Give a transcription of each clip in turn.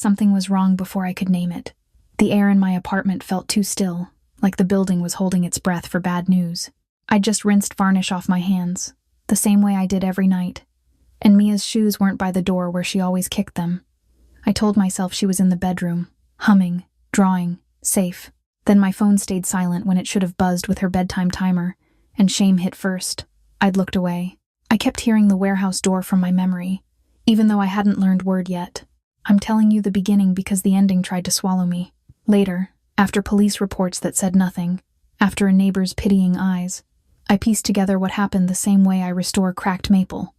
Something was wrong before I could name it. The air in my apartment felt too still, like the building was holding its breath for bad news. I'd just rinsed varnish off my hands, the same way I did every night, and Mia's shoes weren't by the door where she always kicked them. I told myself she was in the bedroom, humming, drawing, safe. Then my phone stayed silent when it should have buzzed with her bedtime timer, and shame hit first. I'd looked away. I kept hearing the warehouse door from my memory, even though I hadn't learned word yet. I'm telling you the beginning because the ending tried to swallow me. Later, after police reports that said nothing, after a neighbor's pitying eyes, I pieced together what happened the same way I restore cracked maple.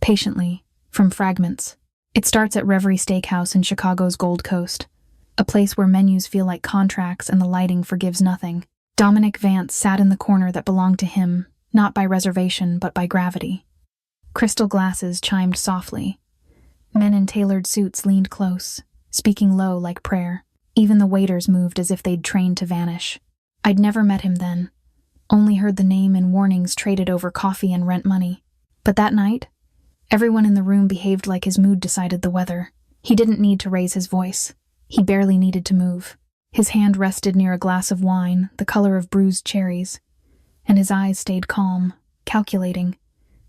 Patiently, from fragments. It starts at Reverie Steakhouse in Chicago's Gold Coast, a place where menus feel like contracts and the lighting forgives nothing. Dominic Vance sat in the corner that belonged to him, not by reservation but by gravity. Crystal glasses chimed softly. Men in tailored suits leaned close, speaking low like prayer. Even the waiters moved as if they'd trained to vanish. I'd never met him then, only heard the name and warnings traded over coffee and rent money. But that night, everyone in the room behaved like his mood decided the weather. He didn't need to raise his voice. He barely needed to move. His hand rested near a glass of wine, the color of bruised cherries, and his eyes stayed calm, calculating,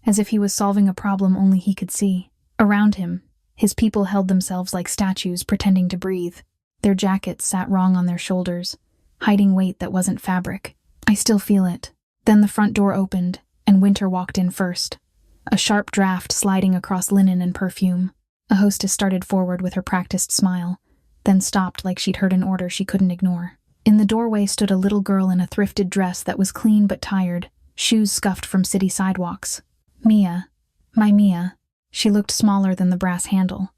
as if he was solving a problem only he could see. Around him, his people held themselves like statues pretending to breathe. Their jackets sat wrong on their shoulders, hiding weight that wasn't fabric. I still feel it. Then the front door opened, and Winter walked in first, a sharp draft sliding across linen and perfume. A hostess started forward with her practiced smile, then stopped like she'd heard an order she couldn't ignore. In the doorway stood a little girl in a thrifted dress that was clean but tired, shoes scuffed from city sidewalks. Mia. My Mia. She looked smaller than the brass handle,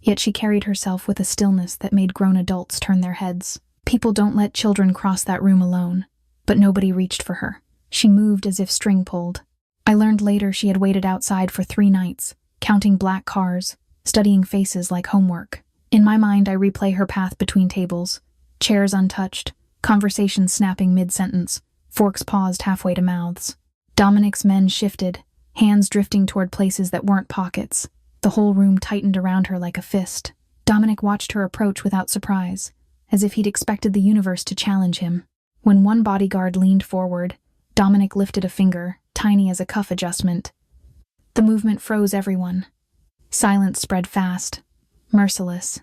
yet she carried herself with a stillness that made grown adults turn their heads. People don't let children cross that room alone, but nobody reached for her. She moved as if string pulled. I learned later she had waited outside for 3 nights, counting black cars, studying faces like homework. In my mind, I replay her path between tables, chairs untouched, conversations snapping mid-sentence, forks paused halfway to mouths. Dominic's men shifted, hands drifting toward places that weren't pockets. The whole room tightened around her like a fist. Dominic watched her approach without surprise, as if he'd expected the universe to challenge him. When one bodyguard leaned forward, Dominic lifted a finger, tiny as a cuff adjustment. The movement froze everyone. Silence spread fast, merciless.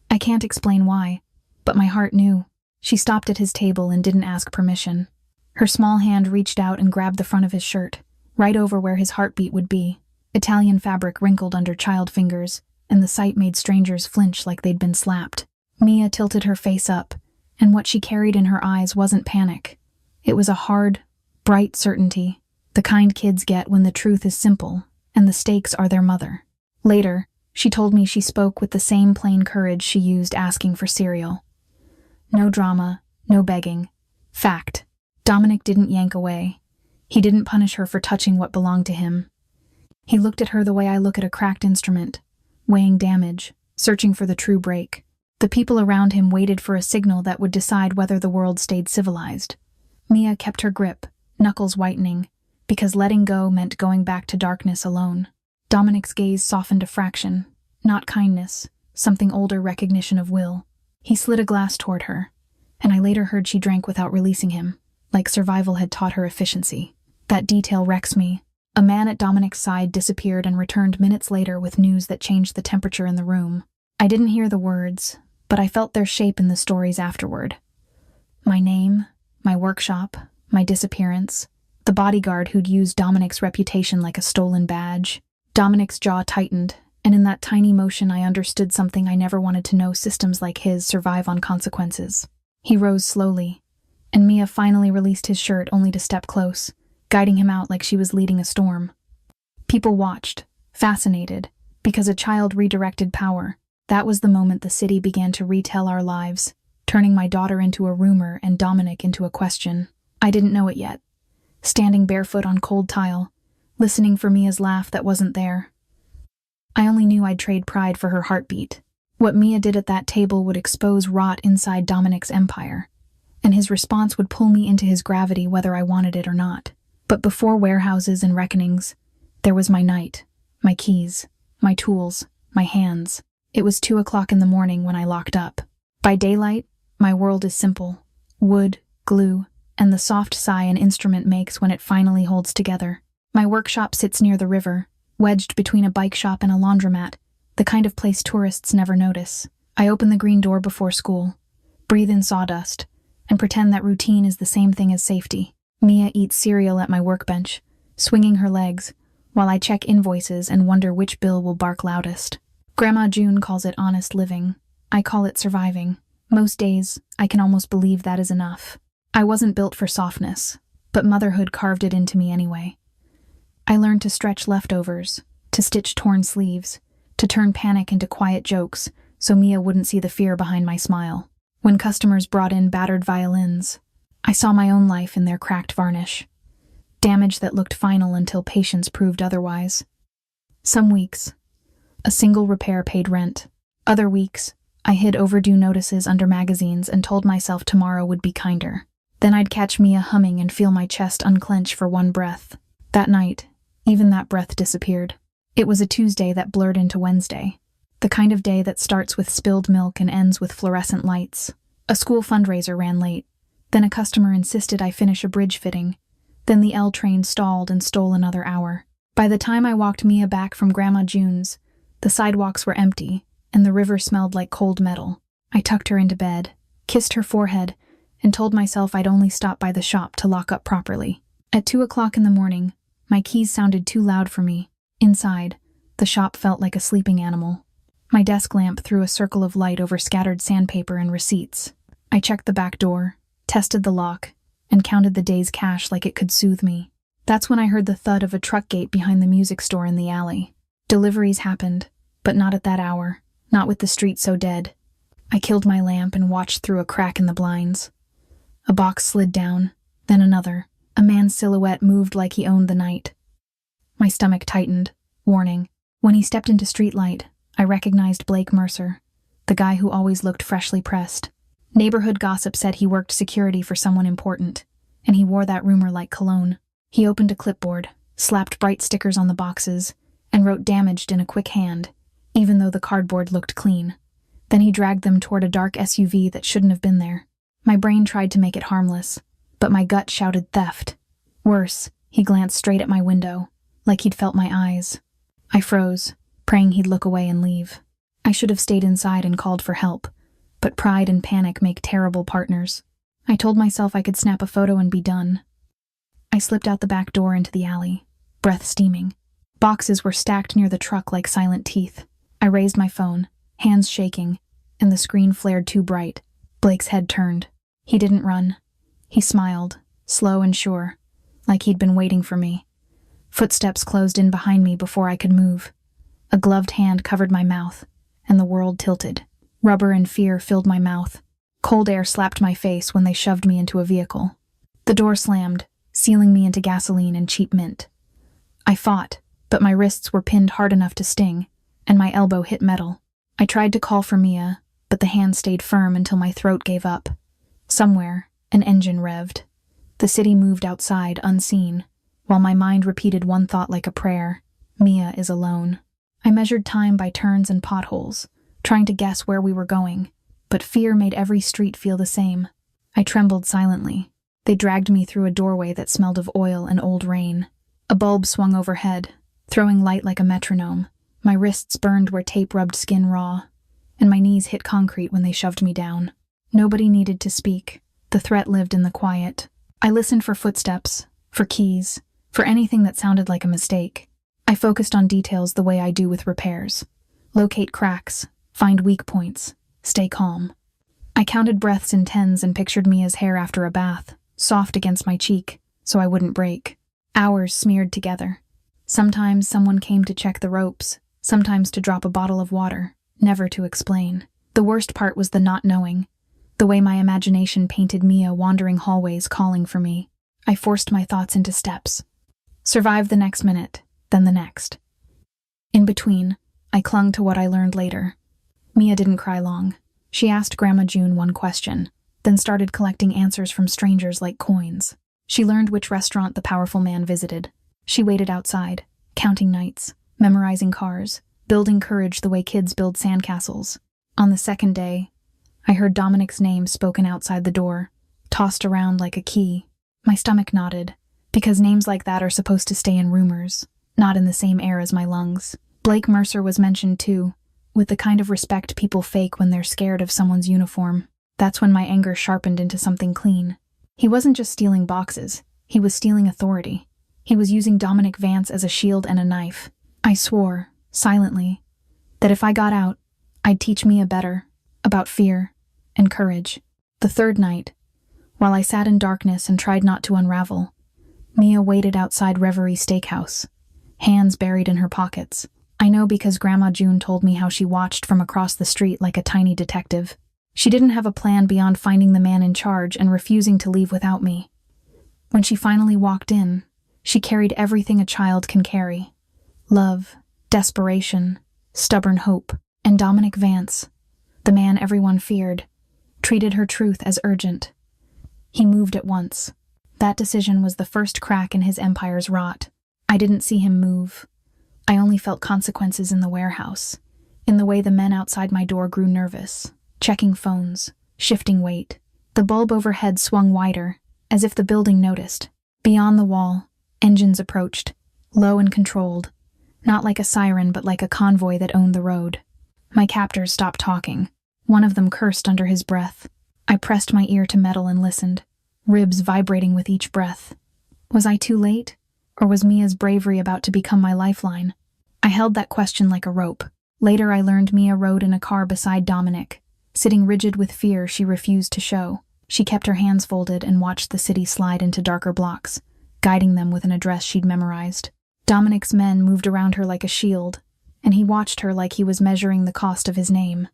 I can't explain why, but my heart knew. She stopped at his table and didn't ask permission. Her small hand reached out and grabbed the front of his shirt, right over where his heartbeat would be. Italian fabric wrinkled under child fingers, and the sight made strangers flinch like they'd been slapped. Mia tilted her face up, and what she carried in her eyes wasn't panic. It was a hard, bright certainty, the kind kids get when the truth is simple, and the stakes are their mother. Later, she told me she spoke with the same plain courage she used asking for cereal. No drama, no begging. Fact. Dominic didn't yank away. He didn't punish her for touching what belonged to him. He looked at her the way I look at a cracked instrument, weighing damage, searching for the true break. The people around him waited for a signal that would decide whether the world stayed civilized. Mia kept her grip, knuckles whitening, because letting go meant going back to darkness alone. Dominic's gaze softened a fraction, not kindness, something older recognition of will. He slid a glass toward her, and I later heard she drank without releasing him, like survival had taught her efficiency. That detail wrecks me. A man at Dominic's side disappeared and returned minutes later with news that changed the temperature in the room. I didn't hear the words, but I felt their shape in the stories afterward. My name, my workshop, my disappearance, the bodyguard who'd used Dominic's reputation like a stolen badge. Dominic's jaw tightened, and in that tiny motion I understood something I never wanted to know systems like his survive on consequences. He rose slowly, and Mia finally released his shirt only to step close, guiding him out like she was leading a storm. People watched, fascinated, because a child redirected power. That was the moment the city began to retell our lives, turning my daughter into a rumor and Dominic into a question. I didn't know it yet. Standing barefoot on cold tile, listening for Mia's laugh that wasn't there. I only knew I'd trade pride for her heartbeat. What Mia did at that table would expose rot inside Dominic's empire, and his response would pull me into his gravity whether I wanted it or not. But before warehouses and reckonings, there was my night, my keys, my tools, my hands. It was 2 o'clock in the morning when I locked up. By daylight, my world is simple. Wood, glue, and the soft sigh an instrument makes when it finally holds together. My workshop sits near the river, wedged between a bike shop and a laundromat, the kind of place tourists never notice. I open the green door before school, breathe in sawdust, and pretend that routine is the same thing as safety. Mia eats cereal at my workbench, swinging her legs, while I check invoices and wonder which bill will bark loudest. Grandma June calls it honest living. I call it surviving. Most days, I can almost believe that is enough. I wasn't built for softness, but motherhood carved it into me anyway. I learned to stretch leftovers, to stitch torn sleeves, to turn panic into quiet jokes so Mia wouldn't see the fear behind my smile. When customers brought in battered violins, I saw my own life in their cracked varnish. Damage that looked final until patience proved otherwise. Some weeks, a single repair paid rent. Other weeks, I hid overdue notices under magazines and told myself tomorrow would be kinder. Then I'd catch Mia humming and feel my chest unclench for one breath. That night, even that breath disappeared. It was a Tuesday that blurred into Wednesday. The kind of day that starts with spilled milk and ends with fluorescent lights. A school fundraiser ran late. Then a customer insisted I finish a bridge fitting. Then the L train stalled and stole another hour. By the time I walked Mia back from Grandma June's, the sidewalks were empty, and the river smelled like cold metal. I tucked her into bed, kissed her forehead, and told myself I'd only stop by the shop to lock up properly. At 2 o'clock in the morning, my keys sounded too loud for me. Inside, the shop felt like a sleeping animal. My desk lamp threw a circle of light over scattered sandpaper and receipts. I checked the back door, tested the lock, and counted the day's cash like it could soothe me. That's when I heard the thud of a truck gate behind the music store in the alley. Deliveries happened, but not at that hour, not with the street so dead. I killed my lamp and watched through a crack in the blinds. A box slid down, then another. A man's silhouette moved like he owned the night. My stomach tightened, warning. When he stepped into streetlight, I recognized Blake Mercer, the guy who always looked freshly pressed. Neighborhood gossip said he worked security for someone important, and he wore that rumor like cologne. He opened a clipboard, slapped bright stickers on the boxes, and wrote damaged in a quick hand, even though the cardboard looked clean. Then he dragged them toward a dark SUV that shouldn't have been there. My brain tried to make it harmless, but my gut shouted theft. Worse, he glanced straight at my window, like he'd felt my eyes. I froze, praying he'd look away and leave. I should have stayed inside and called for help, but pride and panic make terrible partners. I told myself I could snap a photo and be done. I slipped out the back door into the alley, breath steaming. Boxes were stacked near the truck like silent teeth. I raised my phone, hands shaking, and the screen flared too bright. Blake's head turned. He didn't run. He smiled, slow and sure, like he'd been waiting for me. Footsteps closed in behind me before I could move. A gloved hand covered my mouth, and the world tilted. Rubber and fear filled my mouth. Cold air slapped my face when they shoved me into a vehicle. The door slammed, sealing me into gasoline and cheap mint. I fought, but my wrists were pinned hard enough to sting, and my elbow hit metal. I tried to call for Mia, but the hand stayed firm until my throat gave up. Somewhere, an engine revved. The city moved outside, unseen, while my mind repeated one thought like a prayer: Mia is alone. I measured time by turns and potholes, trying to guess where we were going, but fear made every street feel the same. I trembled silently. They dragged me through a doorway that smelled of oil and old rain. A bulb swung overhead, throwing light like a metronome. My wrists burned where tape rubbed skin raw, and my knees hit concrete when they shoved me down. Nobody needed to speak. The threat lived in the quiet. I listened for footsteps, for keys, for anything that sounded like a mistake. I focused on details the way I do with repairs. Locate cracks, find weak points, stay calm. I counted breaths in tens and pictured Mia's hair after a bath, soft against my cheek, so I wouldn't break. Hours smeared together. Sometimes someone came to check the ropes, sometimes to drop a bottle of water, never to explain. The worst part was the not knowing. The way my imagination painted Mia wandering hallways calling for me. I forced my thoughts into steps. Survive the next minute, then the next. In between, I clung to what I learned later. Mia didn't cry long. She asked Grandma June one question, then started collecting answers from strangers like coins. She learned which restaurant the powerful man visited. She waited outside, counting nights, memorizing cars, building courage the way kids build sandcastles. On the second day, I heard Dominic's name spoken outside the door, tossed around like a key. My stomach knotted, because names like that are supposed to stay in rumors, not in the same air as my lungs. Blake Mercer was mentioned too, with the kind of respect people fake when they're scared of someone's uniform. That's when my anger sharpened into something clean. He wasn't just stealing boxes, he was stealing authority. He was using Dominic Vance as a shield and a knife. I swore, silently, that if I got out, I'd teach Mia better, about fear and courage. The third night, while I sat in darkness and tried not to unravel, Mia waited outside Reverie Steakhouse, hands buried in her pockets. I know because Grandma June told me how she watched from across the street like a tiny detective. She didn't have a plan beyond finding the man in charge and refusing to leave without me. When she finally walked in, she carried everything a child can carry: love, desperation, stubborn hope. And Dominic Vance, the man everyone feared, treated her truth as urgent. He moved at once. That decision was the first crack in his empire's rot. I didn't see him move. I only felt consequences in the warehouse, in the way the men outside my door grew nervous, checking phones, shifting weight. The bulb overhead swung wider, as if the building noticed. Beyond the wall, engines approached, low and controlled, not like a siren but like a convoy that owned the road. My captors stopped talking. One of them cursed under his breath. I pressed my ear to metal and listened, ribs vibrating with each breath. Was I too late? Or was Mia's bravery about to become my lifeline? I held that question like a rope. Later I learned Mia rode in a car beside Dominic, sitting rigid with fear she refused to show. She kept her hands folded and watched the city slide into darker blocks, guiding them with an address she'd memorized. Dominic's men moved around her like a shield, and he watched her like he was measuring the cost of his name.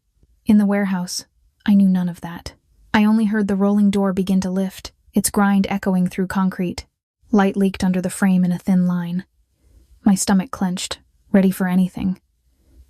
In the warehouse, I knew none of that. I only heard the rolling door begin to lift, its grind echoing through concrete. Light leaked under the frame in a thin line. My stomach clenched, ready for anything.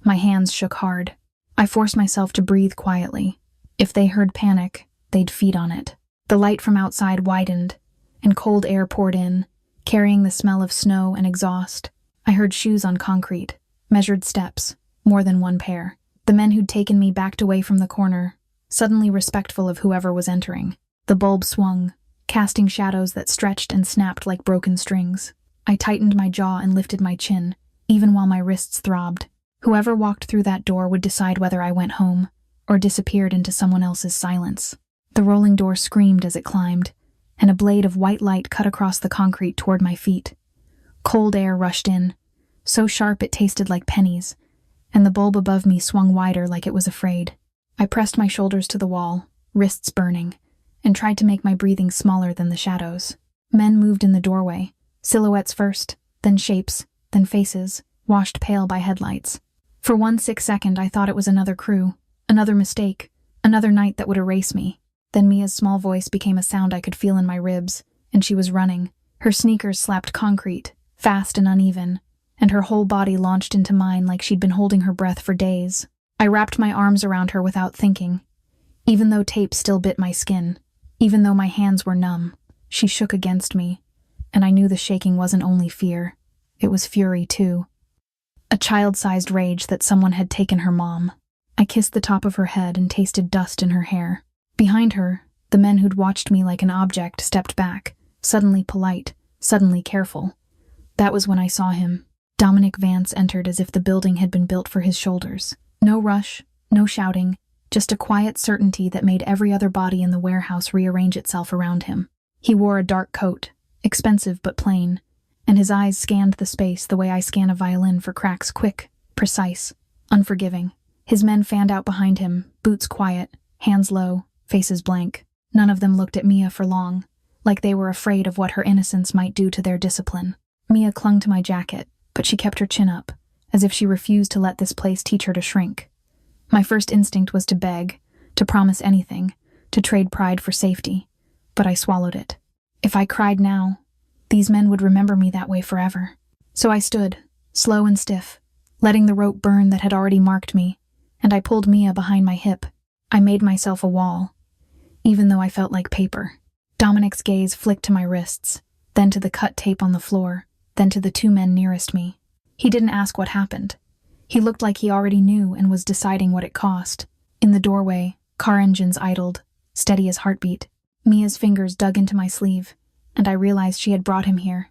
My hands shook hard. I forced myself to breathe quietly. If they heard panic, they'd feed on it. The light from outside widened, and cold air poured in, carrying the smell of snow and exhaust. I heard shoes on concrete, measured steps, more than one pair. The men who'd taken me backed away from the corner, suddenly respectful of whoever was entering. The bulb swung, casting shadows that stretched and snapped like broken strings. I tightened my jaw and lifted my chin, even while my wrists throbbed. Whoever walked through that door would decide whether I went home, or disappeared into someone else's silence. The rolling door screamed as it climbed, and a blade of white light cut across the concrete toward my feet. Cold air rushed in, so sharp it tasted like pennies, and the bulb above me swung wider like it was afraid. I pressed my shoulders to the wall, wrists burning, and tried to make my breathing smaller than the shadows. Men moved in the doorway, silhouettes first, then shapes, then faces, washed pale by headlights. For 1 sick second I thought it was another crew, another mistake, another night that would erase me. Then Mia's small voice became a sound I could feel in my ribs, and she was running. Her sneakers slapped concrete, fast and uneven, and her whole body launched into mine like she'd been holding her breath for days. I wrapped my arms around her without thinking. Even though tape still bit my skin, even though my hands were numb, she shook against me, and I knew the shaking wasn't only fear, it was fury too. A child-sized rage that someone had taken her mom. I kissed the top of her head and tasted dust in her hair. Behind her, the men who'd watched me like an object stepped back, suddenly polite, suddenly careful. That was when I saw him. Dominic Vance entered as if the building had been built for his shoulders. No rush, no shouting, just a quiet certainty that made every other body in the warehouse rearrange itself around him. He wore a dark coat, expensive but plain, and his eyes scanned the space the way I scan a violin for cracks, quick, precise, unforgiving. His men fanned out behind him, boots quiet, hands low, faces blank. None of them looked at Mia for long, like they were afraid of what her innocence might do to their discipline. Mia clung to my jacket, but she kept her chin up, as if she refused to let this place teach her to shrink. My first instinct was to beg, to promise anything, to trade pride for safety, but I swallowed it. If I cried now, these men would remember me that way forever. So I stood, slow and stiff, letting the rope burn that had already marked me, and I pulled Mia behind my hip. I made myself a wall, even though I felt like paper. Dominic's gaze flicked to my wrists, then to the cut tape on the floor, then to the two men nearest me. He didn't ask what happened. He looked like he already knew and was deciding what it cost. In the doorway, car engines idled, steady as heartbeat. Mia's fingers dug into my sleeve, and I realized she had brought him here.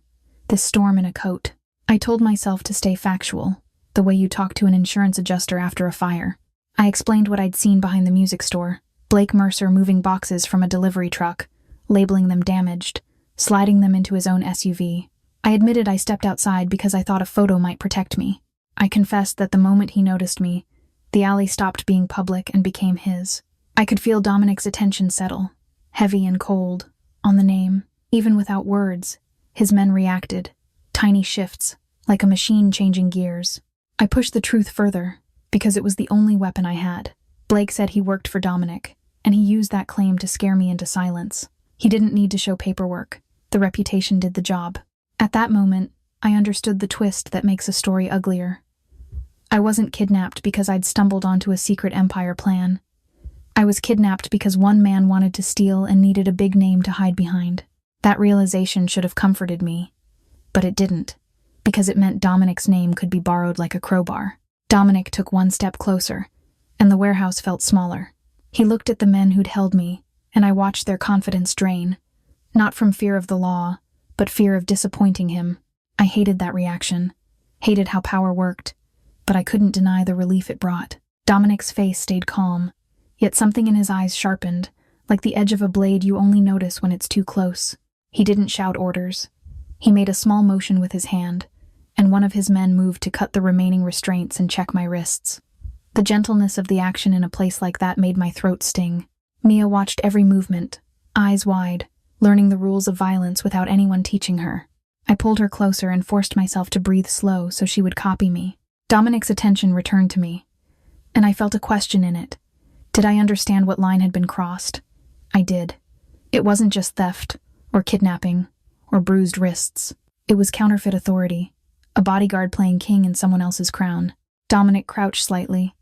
This storm in a coat. I told myself to stay factual, the way you talk to an insurance adjuster after a fire. I explained what I'd seen behind the music store. Blake Mercer moving boxes from a delivery truck, labeling them damaged, sliding them into his own SUV. I admitted I stepped outside because I thought a photo might protect me. I confessed that the moment he noticed me, the alley stopped being public and became his. I could feel Dominic's attention settle, heavy and cold, on the name. Even without words, his men reacted, tiny shifts, like a machine changing gears. I pushed the truth further, because it was the only weapon I had. Blake said he worked for Dominic, and he used that claim to scare me into silence. He didn't need to show paperwork. The reputation did the job. At that moment, I understood the twist that makes a story uglier. I wasn't kidnapped because I'd stumbled onto a secret empire plan. I was kidnapped because one man wanted to steal and needed a big name to hide behind. That realization should have comforted me, but it didn't, because it meant Dominic's name could be borrowed like a crowbar. Dominic took one step closer, and the warehouse felt smaller. He looked at the men who'd held me, and I watched their confidence drain, not from fear of the law, but fear of disappointing him. I hated that reaction, hated how power worked, but I couldn't deny the relief it brought. Dominic's face stayed calm, yet something in his eyes sharpened, like the edge of a blade you only notice when it's too close. He didn't shout orders. He made a small motion with his hand, and one of his men moved to cut the remaining restraints and check my wrists. The gentleness of the action in a place like that made my throat sting. Mia watched every movement, eyes wide, learning the rules of violence without anyone teaching her. I pulled her closer and forced myself to breathe slow so she would copy me. Dominic's attention returned to me, and I felt a question in it. Did I understand what line had been crossed? I did. It wasn't just theft, or kidnapping, or bruised wrists. It was counterfeit authority, a bodyguard playing king in someone else's crown. Dominic crouched slightly,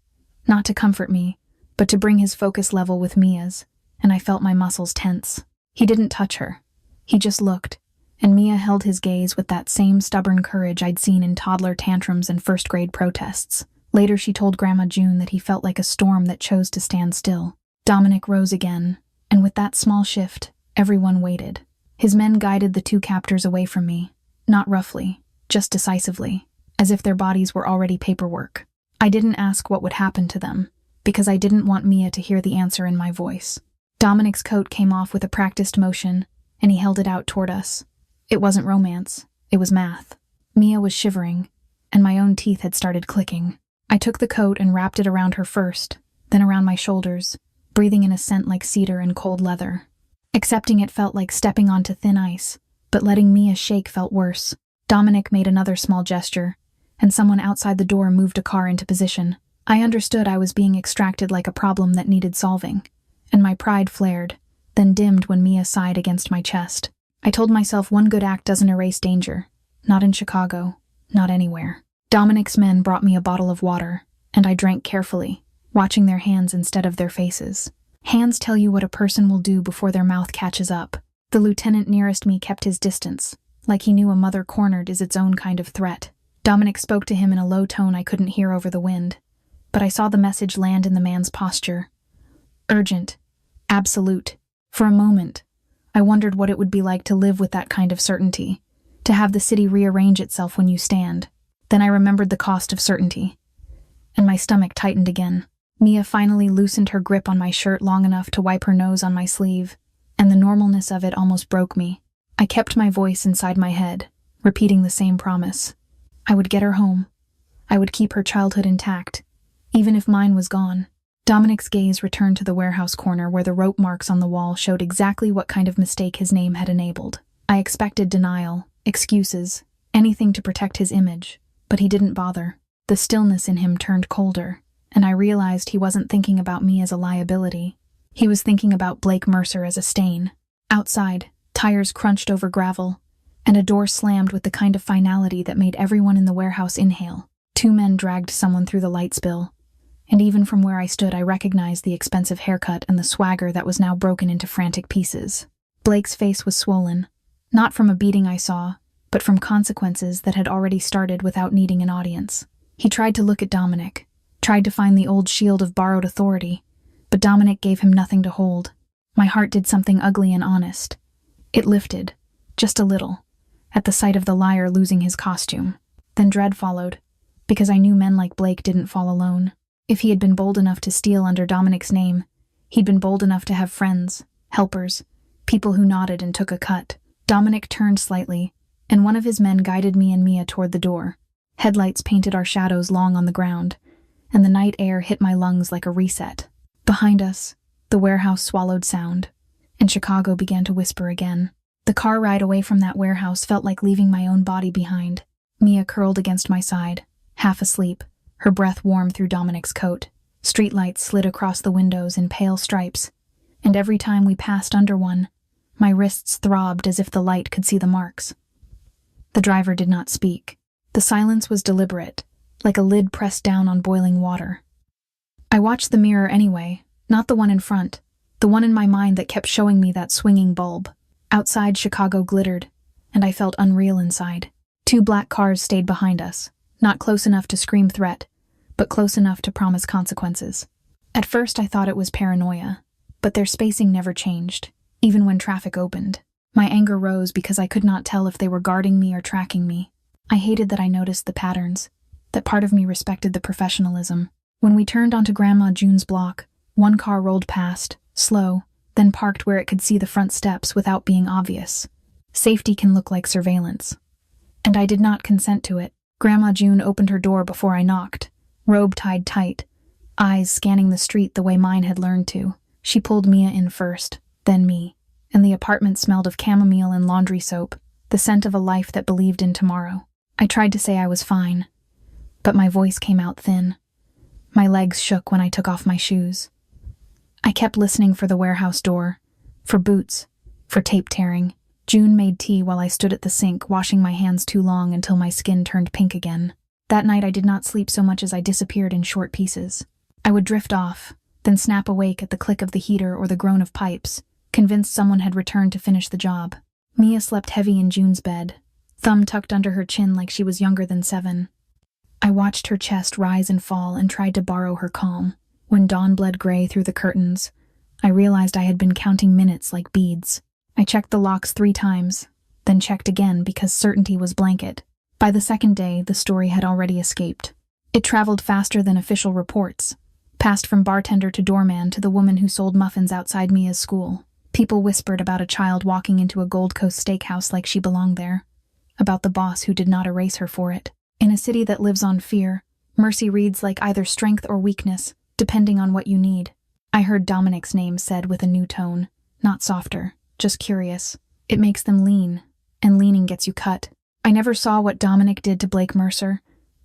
not to comfort me, but to bring his focus level with Mia's, and I felt my muscles tense. He didn't touch her. He just looked, and Mia held his gaze with that same stubborn courage I'd seen in toddler tantrums and first-grade protests. Later she told Grandma June that he felt like a storm that chose to stand still. Dominic rose again, and with that small shift, everyone waited. His men guided the two captors away from me, not roughly, just decisively, as if their bodies were already paperwork. I didn't ask what would happen to them, because I didn't want Mia to hear the answer in my voice. Dominic's coat came off with a practiced motion, and he held it out toward us. It wasn't romance, it was math. Mia was shivering, and my own teeth had started clicking. I took the coat and wrapped it around her first, then around my shoulders, breathing in a scent like cedar and cold leather. Accepting it felt like stepping onto thin ice, but letting Mia shake felt worse. Dominic made another small gesture, and someone outside the door moved a car into position. I understood I was being extracted like a problem that needed solving, and my pride flared, then dimmed when Mia sighed against my chest. I told myself one good act doesn't erase danger. Not in Chicago, not anywhere. Dominic's men brought me a bottle of water, and I drank carefully, watching their hands instead of their faces. Hands tell you what a person will do before their mouth catches up. The lieutenant nearest me kept his distance, like he knew a mother cornered is its own kind of threat. Dominic spoke to him in a low tone I couldn't hear over the wind, but I saw the message land in the man's posture. Urgent. Absolute. For a moment, I wondered what it would be like to live with that kind of certainty, to have the city rearrange itself when you stand. Then I remembered the cost of certainty, and my stomach tightened again. Mia finally loosened her grip on my shirt long enough to wipe her nose on my sleeve, and the normalness of it almost broke me. I kept my voice inside my head, repeating the same promise. I would get her home. I would keep her childhood intact, even if mine was gone. Dominic's gaze returned to the warehouse corner where the rope marks on the wall showed exactly what kind of mistake his name had enabled. I expected denial, excuses, anything to protect his image, but he didn't bother. The stillness in him turned colder, and I realized he wasn't thinking about me as a liability. He was thinking about Blake Mercer as a stain. Outside, tires crunched over gravel, and a door slammed with the kind of finality that made everyone in the warehouse inhale. 2 men dragged someone through the light spill, and even from where I stood I recognized the expensive haircut and the swagger that was now broken into frantic pieces. Blake's face was swollen, not from a beating I saw, but from consequences that had already started without needing an audience. He tried to look at Dominic, tried to find the old shield of borrowed authority, but Dominic gave him nothing to hold. My heart did something ugly and honest. It lifted, just a little, at the sight of the liar losing his costume. Then dread followed, because I knew men like Blake didn't fall alone. If he had been bold enough to steal under Dominic's name, he'd been bold enough to have friends, helpers, people who nodded and took a cut. Dominic turned slightly, and one of his men guided me and Mia toward the door. Headlights painted our shadows long on the ground, and the night air hit my lungs like a reset. Behind us, the warehouse swallowed sound, and Chicago began to whisper again. The car ride away from that warehouse felt like leaving my own body behind. Mia curled against my side, half asleep, her breath warm through Dominic's coat. Streetlights slid across the windows in pale stripes, and every time we passed under one, my wrists throbbed as if the light could see the marks. The driver did not speak. The silence was deliberate, like a lid pressed down on boiling water. I watched the mirror anyway, not the one in front, the one in my mind that kept showing me that swinging bulb. Outside, Chicago glittered, and I felt unreal inside. 2 black cars stayed behind us, not close enough to scream threat, but close enough to promise consequences. At first I thought it was paranoia, but their spacing never changed, even when traffic opened. My anger rose because I could not tell if they were guarding me or tracking me. I hated that I noticed the patterns, that part of me respected the professionalism. When we turned onto Grandma June's block, one car rolled past, slow, then parked where it could see the front steps without being obvious. Safety can look like surveillance. And I did not consent to it. Grandma June opened her door before I knocked, robe tied tight, eyes scanning the street the way mine had learned to. She pulled Mia in first, then me, and the apartment smelled of chamomile and laundry soap, the scent of a life that believed in tomorrow. I tried to say I was fine, but my voice came out thin. My legs shook when I took off my shoes. I kept listening for the warehouse door, for boots, for tape tearing. June made tea while I stood at the sink, washing my hands too long until my skin turned pink again. That night I did not sleep so much as I disappeared in short pieces. I would drift off, then snap awake at the click of the heater or the groan of pipes, convinced someone had returned to finish the job. Mia slept heavy in June's bed, thumb tucked under her chin like she was younger than 7. I watched her chest rise and fall and tried to borrow her calm. When dawn bled gray through the curtains, I realized I had been counting minutes like beads. I checked the locks 3 times, then checked again because certainty was blanket. By the second day, the story had already escaped. It traveled faster than official reports, passed from bartender to doorman to the woman who sold muffins outside Mia's school. People whispered about a child walking into a Gold Coast steakhouse like she belonged there, about the boss who did not erase her for it. In a city that lives on fear, mercy reads like either strength or weakness, depending on what you need. I heard Dominic's name said with a new tone, not softer, just curious. It makes them lean, and leaning gets you cut. I never saw what Dominic did to Blake Mercer,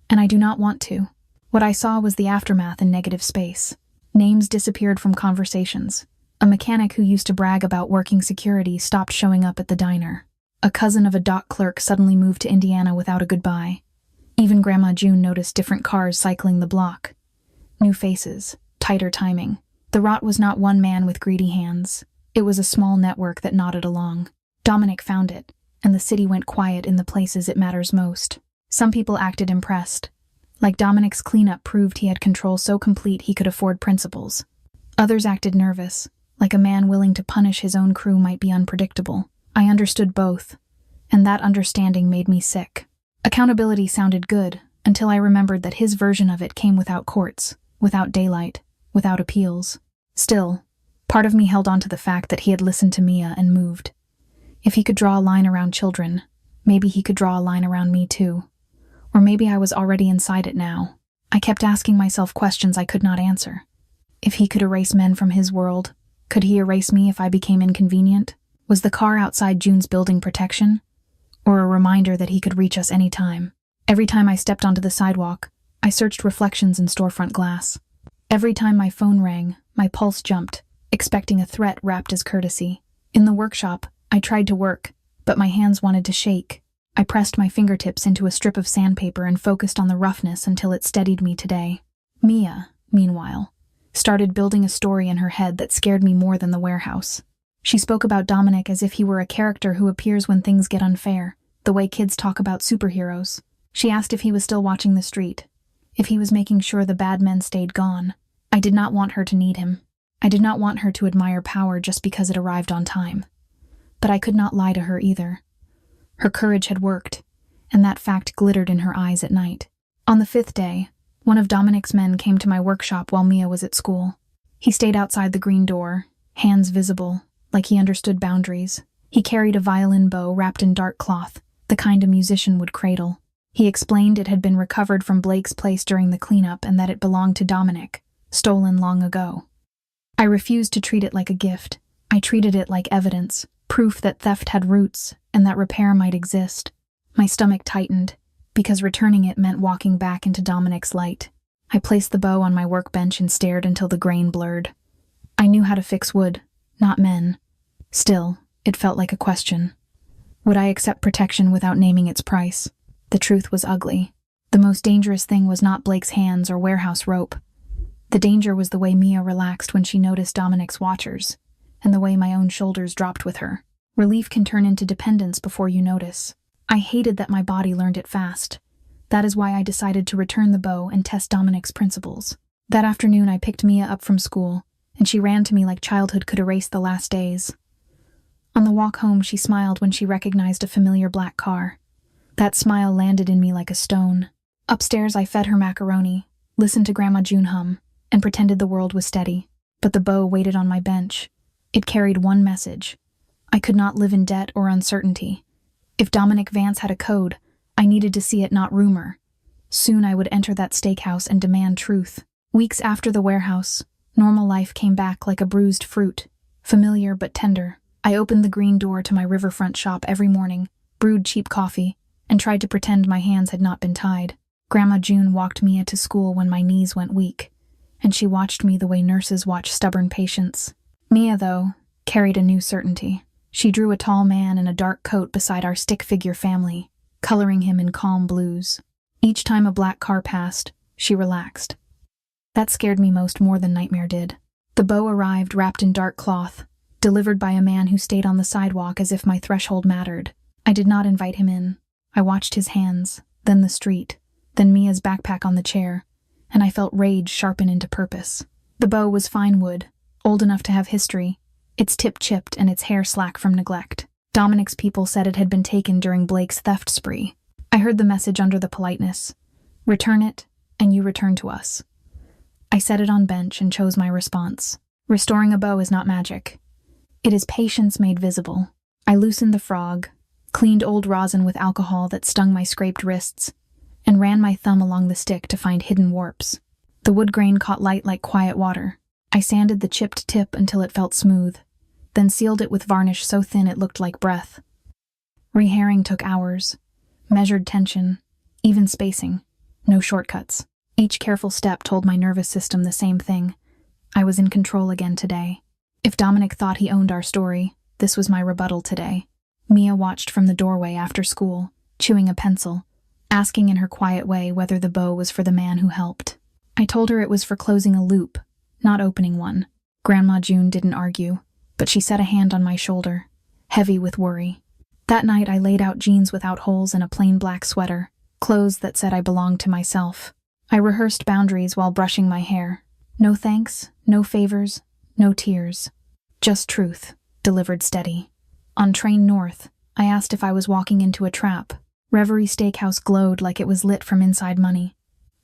and I do not want to. What I saw was the aftermath in negative space. Names disappeared from conversations. A mechanic who used to brag about working security stopped showing up at the diner. A cousin of a dock clerk suddenly moved to Indiana without a goodbye. Even Grandma June noticed different cars cycling the block. New faces, tighter timing. The rot was not one man with greedy hands. It was a small network that nodded along. Dominic found it, and the city went quiet in the places it matters most. Some people acted impressed. Like Dominic's cleanup proved he had control so complete he could afford principles. Others acted nervous, like a man willing to punish his own crew might be unpredictable. I understood both, and that understanding made me sick. Accountability sounded good, until I remembered that his version of it came without courts, without daylight, without appeals. Still, part of me held on to the fact that he had listened to Mia and moved. If he could draw a line around children, maybe he could draw a line around me too. Or maybe I was already inside it now. I kept asking myself questions I could not answer. If he could erase men from his world, could he erase me if I became inconvenient? Was the car outside June's building protection? Or a reminder that he could reach us any time? Every time I stepped onto the sidewalk, I searched reflections in storefront glass. Every time my phone rang, my pulse jumped, expecting a threat wrapped as courtesy. In the workshop, I tried to work, but my hands wanted to shake. I pressed my fingertips into a strip of sandpaper and focused on the roughness until it steadied me today. Mia, meanwhile, started building a story in her head that scared me more than the warehouse. She spoke about Dominic as if he were a character who appears when things get unfair, the way kids talk about superheroes. She asked if he was still watching the street, if he was making sure the bad men stayed gone. I did not want her to need him. I did not want her to admire power just because it arrived on time. But I could not lie to her either. Her courage had worked, and that fact glittered in her eyes at night. On the 5th day, one of Dominic's men came to my workshop while Mia was at school. He stayed outside the green door, hands visible, like he understood boundaries. He carried a violin bow wrapped in dark cloth, the kind a musician would cradle. He explained it had been recovered from Blake's place during the cleanup and that it belonged to Dominic, stolen long ago. I refused to treat it like a gift. I treated it like evidence, proof that theft had roots and that repair might exist. My stomach tightened, because returning it meant walking back into Dominic's light. I placed the bow on my workbench and stared until the grain blurred. I knew how to fix wood, not men. Still, it felt like a question. Would I accept protection without naming its price? The truth was ugly. The most dangerous thing was not Blake's hands or warehouse rope. The danger was the way Mia relaxed when she noticed Dominic's watchers, and the way my own shoulders dropped with her. Relief can turn into dependence before you notice. I hated that my body learned it fast. That is why I decided to return the bow and test Dominic's principles. That afternoon I picked Mia up from school, and she ran to me like childhood could erase the last days. On the walk home, she smiled when she recognized a familiar black car. That smile landed in me like a stone. Upstairs, I fed her macaroni, listened to Grandma June hum, and pretended the world was steady. But the bow waited on my bench. It carried one message. I could not live in debt or uncertainty. If Dominic Vance had a code, I needed to see it, not rumor. Soon I would enter that steakhouse and demand truth. Weeks after the warehouse, normal life came back like a bruised fruit, familiar but tender. I opened the green door to my riverfront shop every morning, brewed cheap coffee, and tried to pretend my hands had not been tied. Grandma June walked Mia to school when my knees went weak, and she watched me the way nurses watch stubborn patients. Mia, though, carried a new certainty. She drew a tall man in a dark coat beside our stick-figure family, coloring him in calm blues. Each time a black car passed, she relaxed. That scared me more than Nightmare did. The bow arrived wrapped in dark cloth, delivered by a man who stayed on the sidewalk as if my threshold mattered. I did not invite him in. I watched his hands, then the street, then Mia's backpack on the chair, and I felt rage sharpen into purpose. The bow was fine wood, old enough to have history, its tip chipped and its hair slack from neglect. Dominic's people said it had been taken during Blake's theft spree. I heard the message under the politeness. Return it, and you return to us. I set it on bench and chose my response. Restoring a bow is not magic. It is patience made visible. I loosened the frog, cleaned old rosin with alcohol that stung my scraped wrists, and ran my thumb along the stick to find hidden warps. The wood grain caught light like quiet water. I sanded the chipped tip until it felt smooth, then sealed it with varnish so thin it looked like breath. Rehairing took hours. Measured tension, even spacing. No shortcuts. Each careful step told my nervous system the same thing. I was in control again today. If Dominic thought he owned our story, this was my rebuttal today. Mia watched from the doorway after school, chewing a pencil, asking in her quiet way whether the bow was for the man who helped. I told her it was for closing a loop, not opening one. Grandma June didn't argue, but she set a hand on my shoulder, heavy with worry. That night I laid out jeans without holes and a plain black sweater, clothes that said I belonged to myself. I rehearsed boundaries while brushing my hair. No thanks, no favors, no tears. Just truth, delivered steady. On train north, I asked if I was walking into a trap. Reverie Steakhouse glowed like it was lit from inside money.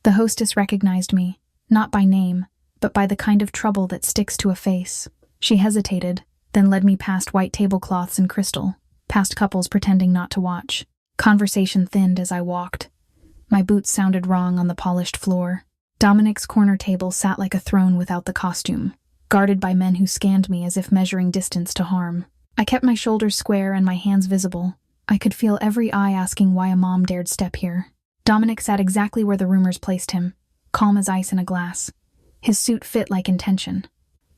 The hostess recognized me, not by name, but by the kind of trouble that sticks to a face. She hesitated, then led me past white tablecloths and crystal, past couples pretending not to watch. Conversation thinned as I walked. My boots sounded wrong on the polished floor. Dominic's corner table sat like a throne without the costume, guarded by men who scanned me as if measuring distance to harm. I kept my shoulders square and my hands visible. I could feel every eye asking why a mom dared step here. Dominic sat exactly where the rumors placed him, calm as ice in a glass. His suit fit like intention.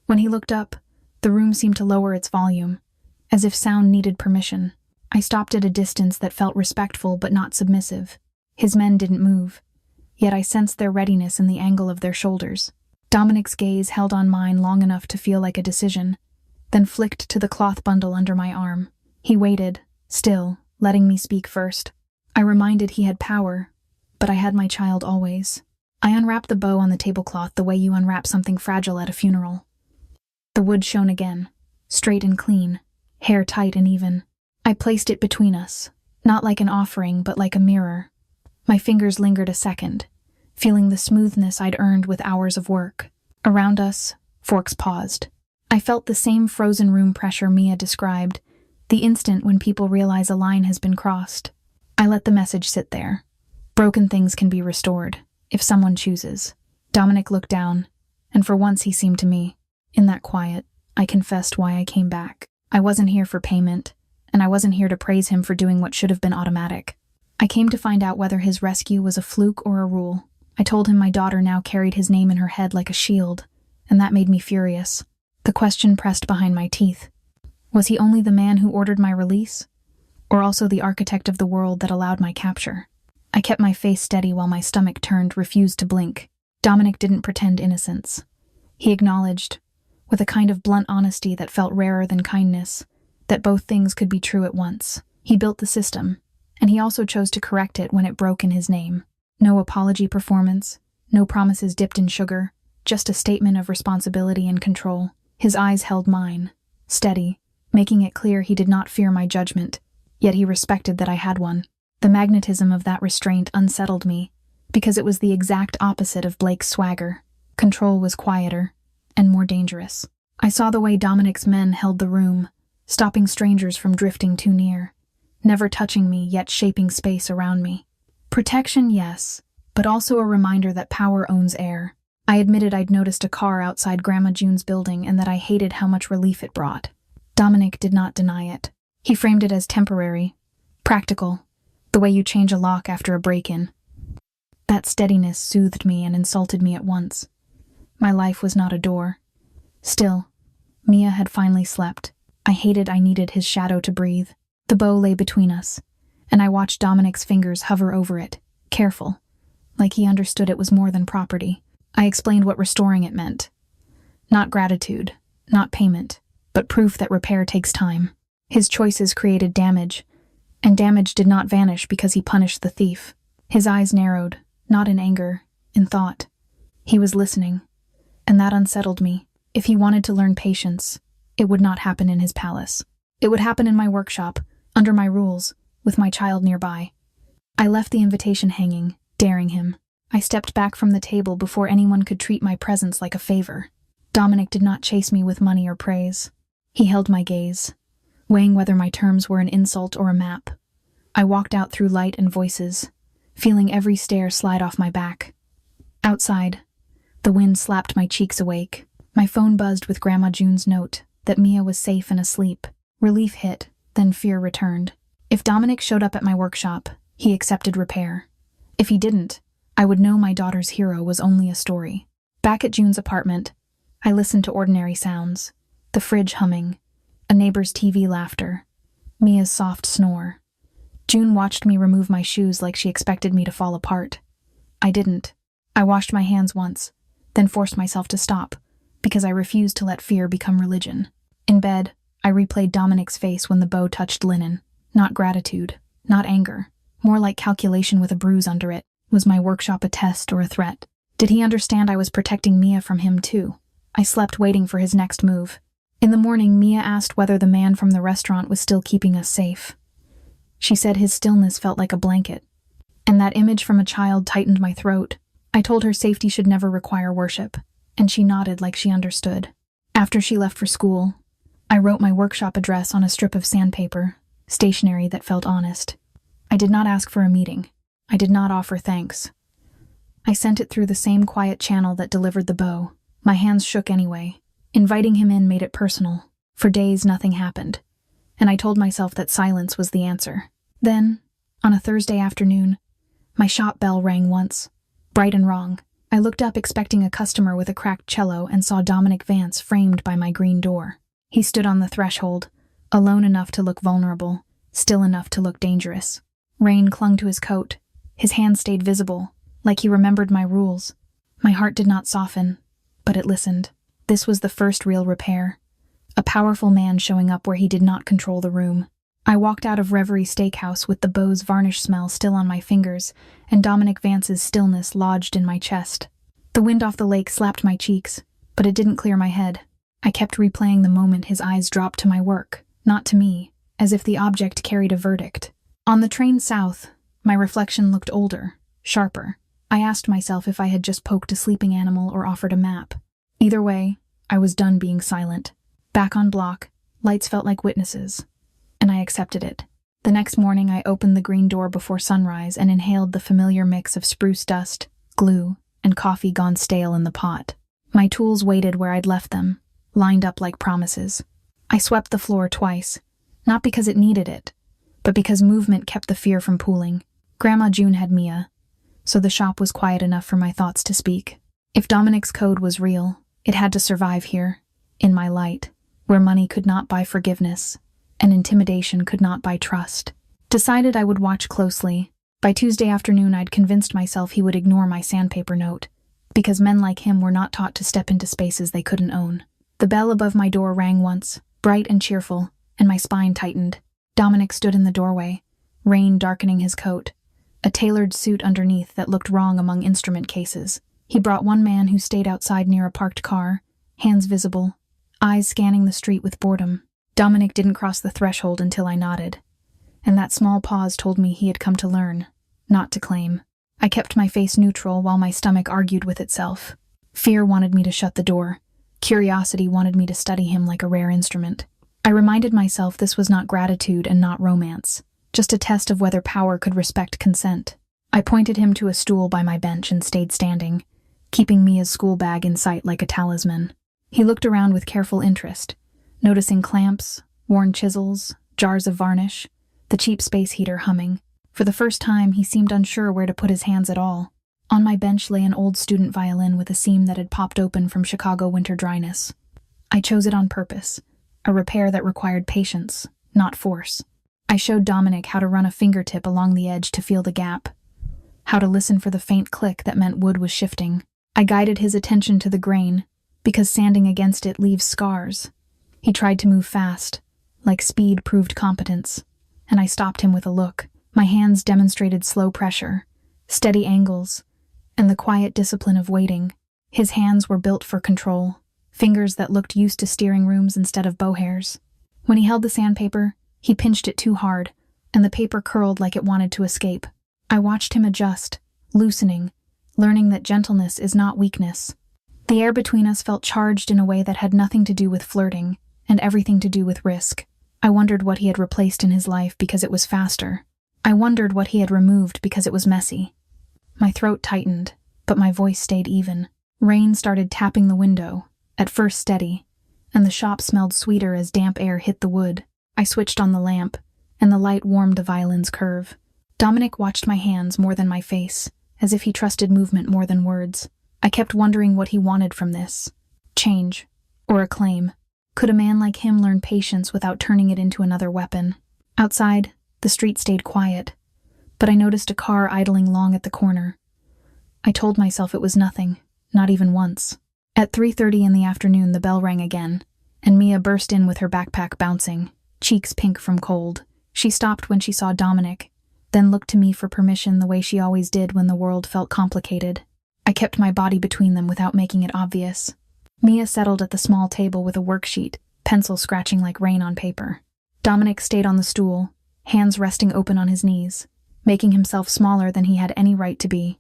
When he looked up, the room seemed to lower its volume, as if sound needed permission. I stopped at a distance that felt respectful but not submissive. His men didn't move, yet I sensed their readiness in the angle of their shoulders. Dominic's gaze held on mine long enough to feel like a decision, then flicked to the cloth bundle under my arm. He waited, still, letting me speak first. I reminded he had power, but I had my child always. I unwrapped the bow on the tablecloth the way you unwrap something fragile at a funeral. The wood shone again, straight and clean, hair tight and even. I placed it between us, not like an offering but like a mirror. My fingers lingered a second, feeling the smoothness I'd earned with hours of work. Around us, forks paused. I felt the same frozen room pressure Mia described, the instant when people realize a line has been crossed. I let the message sit there. Broken things can be restored, if someone chooses. Dominic looked down, and for once he seemed to me. In that quiet, I confessed why I came back. I wasn't here for payment, and I wasn't here to praise him for doing what should have been automatic. I came to find out whether his rescue was a fluke or a rule. I told him my daughter now carried his name in her head like a shield, and that made me furious. The question pressed behind my teeth. Was he only the man who ordered my release? Or also the architect of the world that allowed my capture? I kept my face steady while my stomach turned, refused to blink. Dominic didn't pretend innocence. He acknowledged, with a kind of blunt honesty that felt rarer than kindness, that both things could be true at once. He built the system, and he also chose to correct it when it broke in his name. No apology performance, no promises dipped in sugar, just a statement of responsibility and control. His eyes held mine, steady, making it clear he did not fear my judgment, yet he respected that I had one. The magnetism of that restraint unsettled me, because it was the exact opposite of Blake's swagger. Control was quieter and more dangerous. I saw the way Dominic's men held the room, stopping strangers from drifting too near, never touching me yet shaping space around me. Protection, yes, but also a reminder that power owns air. I admitted I'd noticed a car outside Grandma June's building and that I hated how much relief it brought. Dominic did not deny it. He framed it as temporary, practical, the way you change a lock after a break-in. That steadiness soothed me and insulted me at once. My life was not a door. Still, Mia had finally slept. I hated I needed his shadow to breathe. The bow lay between us, and I watched Dominic's fingers hover over it, careful, like he understood it was more than property. I explained what restoring it meant. Not gratitude, not payment, but proof that repair takes time. His choices created damage, and damage did not vanish because he punished the thief. His eyes narrowed, not in anger, in thought. He was listening, and that unsettled me. If he wanted to learn patience, it would not happen in his palace. It would happen in my workshop, under my rules, with my child nearby. I left the invitation hanging, daring him. I stepped back from the table before anyone could treat my presence like a favor. Dominic did not chase me with money or praise. He held my gaze, weighing whether my terms were an insult or a map. I walked out through light and voices, feeling every stare slide off my back. Outside, the wind slapped my cheeks awake. My phone buzzed with Grandma June's note that Mia was safe and asleep. Relief hit, then fear returned. If Dominic showed up at my workshop, he accepted repair. If he didn't, I would know my daughter's hero was only a story. Back at June's apartment, I listened to ordinary sounds. The fridge humming, a neighbor's TV laughter, Mia's soft snore. June watched me remove my shoes like she expected me to fall apart. I didn't. I washed my hands once, then forced myself to stop, because I refused to let fear become religion. In bed, I replayed Dominic's face when the bow touched linen. Not gratitude, not anger, more like calculation with a bruise under it. Was my workshop a test or a threat? Did he understand I was protecting Mia from him too? I slept waiting for his next move. In the morning, Mia asked whether the man from the restaurant was still keeping us safe. She said his stillness felt like a blanket, and that image from a child tightened my throat. I told her safety should never require worship, and she nodded like she understood. After she left for school, I wrote my workshop address on a strip of sandpaper, stationery that felt honest. I did not ask for a meeting. I did not offer thanks. I sent it through the same quiet channel that delivered the bow. My hands shook anyway. Inviting him in made it personal. For days, nothing happened, and I told myself that silence was the answer. Then, on a Thursday afternoon, my shop bell rang once, bright and wrong. I looked up expecting a customer with a cracked cello and saw Dominic Vance framed by my green door. He stood on the threshold, alone enough to look vulnerable, still enough to look dangerous. Rain clung to his coat. His hand stayed visible, like he remembered my rules. My heart did not soften, but it listened. This was the first real repair. A powerful man showing up where he did not control the room. I walked out of Reverie Steakhouse with the Beau's varnish smell still on my fingers and Dominic Vance's stillness lodged in my chest. The wind off the lake slapped my cheeks, but it didn't clear my head. I kept replaying the moment his eyes dropped to my work, not to me, as if the object carried a verdict. On the train south, my reflection looked older, sharper. I asked myself if I had just poked a sleeping animal or offered a map. Either way, I was done being silent. Back on block, lights felt like witnesses, and I accepted it. The next morning, I opened the green door before sunrise and inhaled the familiar mix of spruce dust, glue, and coffee gone stale in the pot. My tools waited where I'd left them, lined up like promises. I swept the floor twice, not because it needed it, but because movement kept the fear from pooling. Grandma June had Mia, so the shop was quiet enough for my thoughts to speak. If Dominic's code was real, it had to survive here, in my light, where money could not buy forgiveness, and intimidation could not buy trust. Decided I would watch closely. By Tuesday afternoon, I'd convinced myself he would ignore my sandpaper note, because men like him were not taught to step into spaces they couldn't own. The bell above my door rang once, bright and cheerful, and my spine tightened. Dominic stood in the doorway, rain darkening his coat, a tailored suit underneath that looked wrong among instrument cases. He brought one man who stayed outside near a parked car, hands visible, eyes scanning the street with boredom. Dominic didn't cross the threshold until I nodded, and that small pause told me he had come to learn, not to claim. I kept my face neutral while my stomach argued with itself. Fear wanted me to shut the door. Curiosity wanted me to study him like a rare instrument. I reminded myself this was not gratitude and not romance, just a test of whether power could respect consent. I pointed him to a stool by my bench and stayed standing, keeping Mia's school bag in sight like a talisman. He looked around with careful interest, noticing clamps, worn chisels, jars of varnish, the cheap space heater humming. For the first time, he seemed unsure where to put his hands at all. On my bench lay an old student violin with a seam that had popped open from Chicago winter dryness. I chose it on purpose, a repair that required patience, not force. I showed Dominic how to run a fingertip along the edge to feel the gap, how to listen for the faint click that meant wood was shifting. I guided his attention to the grain, because sanding against it leaves scars. He tried to move fast, like speed proved competence, and I stopped him with a look. My hands demonstrated slow pressure, steady angles, and the quiet discipline of waiting. His hands were built for control, fingers that looked used to steering rooms instead of bow hairs. When he held the sandpaper, he pinched it too hard, and the paper curled like it wanted to escape. I watched him adjust, loosening, learning that gentleness is not weakness. The air between us felt charged in a way that had nothing to do with flirting, and everything to do with risk. I wondered what he had replaced in his life because it was faster. I wondered what he had removed because it was messy. My throat tightened, but my voice stayed even. Rain started tapping the window, at first steady, and the shop smelled sweeter as damp air hit the wood. I switched on the lamp, and the light warmed the violin's curve. Dominic watched my hands more than my face, as if he trusted movement more than words. I kept wondering what he wanted from this. Change, or acclaim. Could a man like him learn patience without turning it into another weapon? Outside, the street stayed quiet, but I noticed a car idling long at the corner. I told myself it was nothing, not even once. At 3:30 in the afternoon, the bell rang again, and Mia burst in with her backpack bouncing, cheeks pink from cold. She stopped when she saw Dominic, then looked to me for permission the way she always did when the world felt complicated. I kept my body between them without making it obvious. Mia settled at the small table with a worksheet, pencil scratching like rain on paper. Dominic stayed on the stool, hands resting open on his knees, making himself smaller than he had any right to be.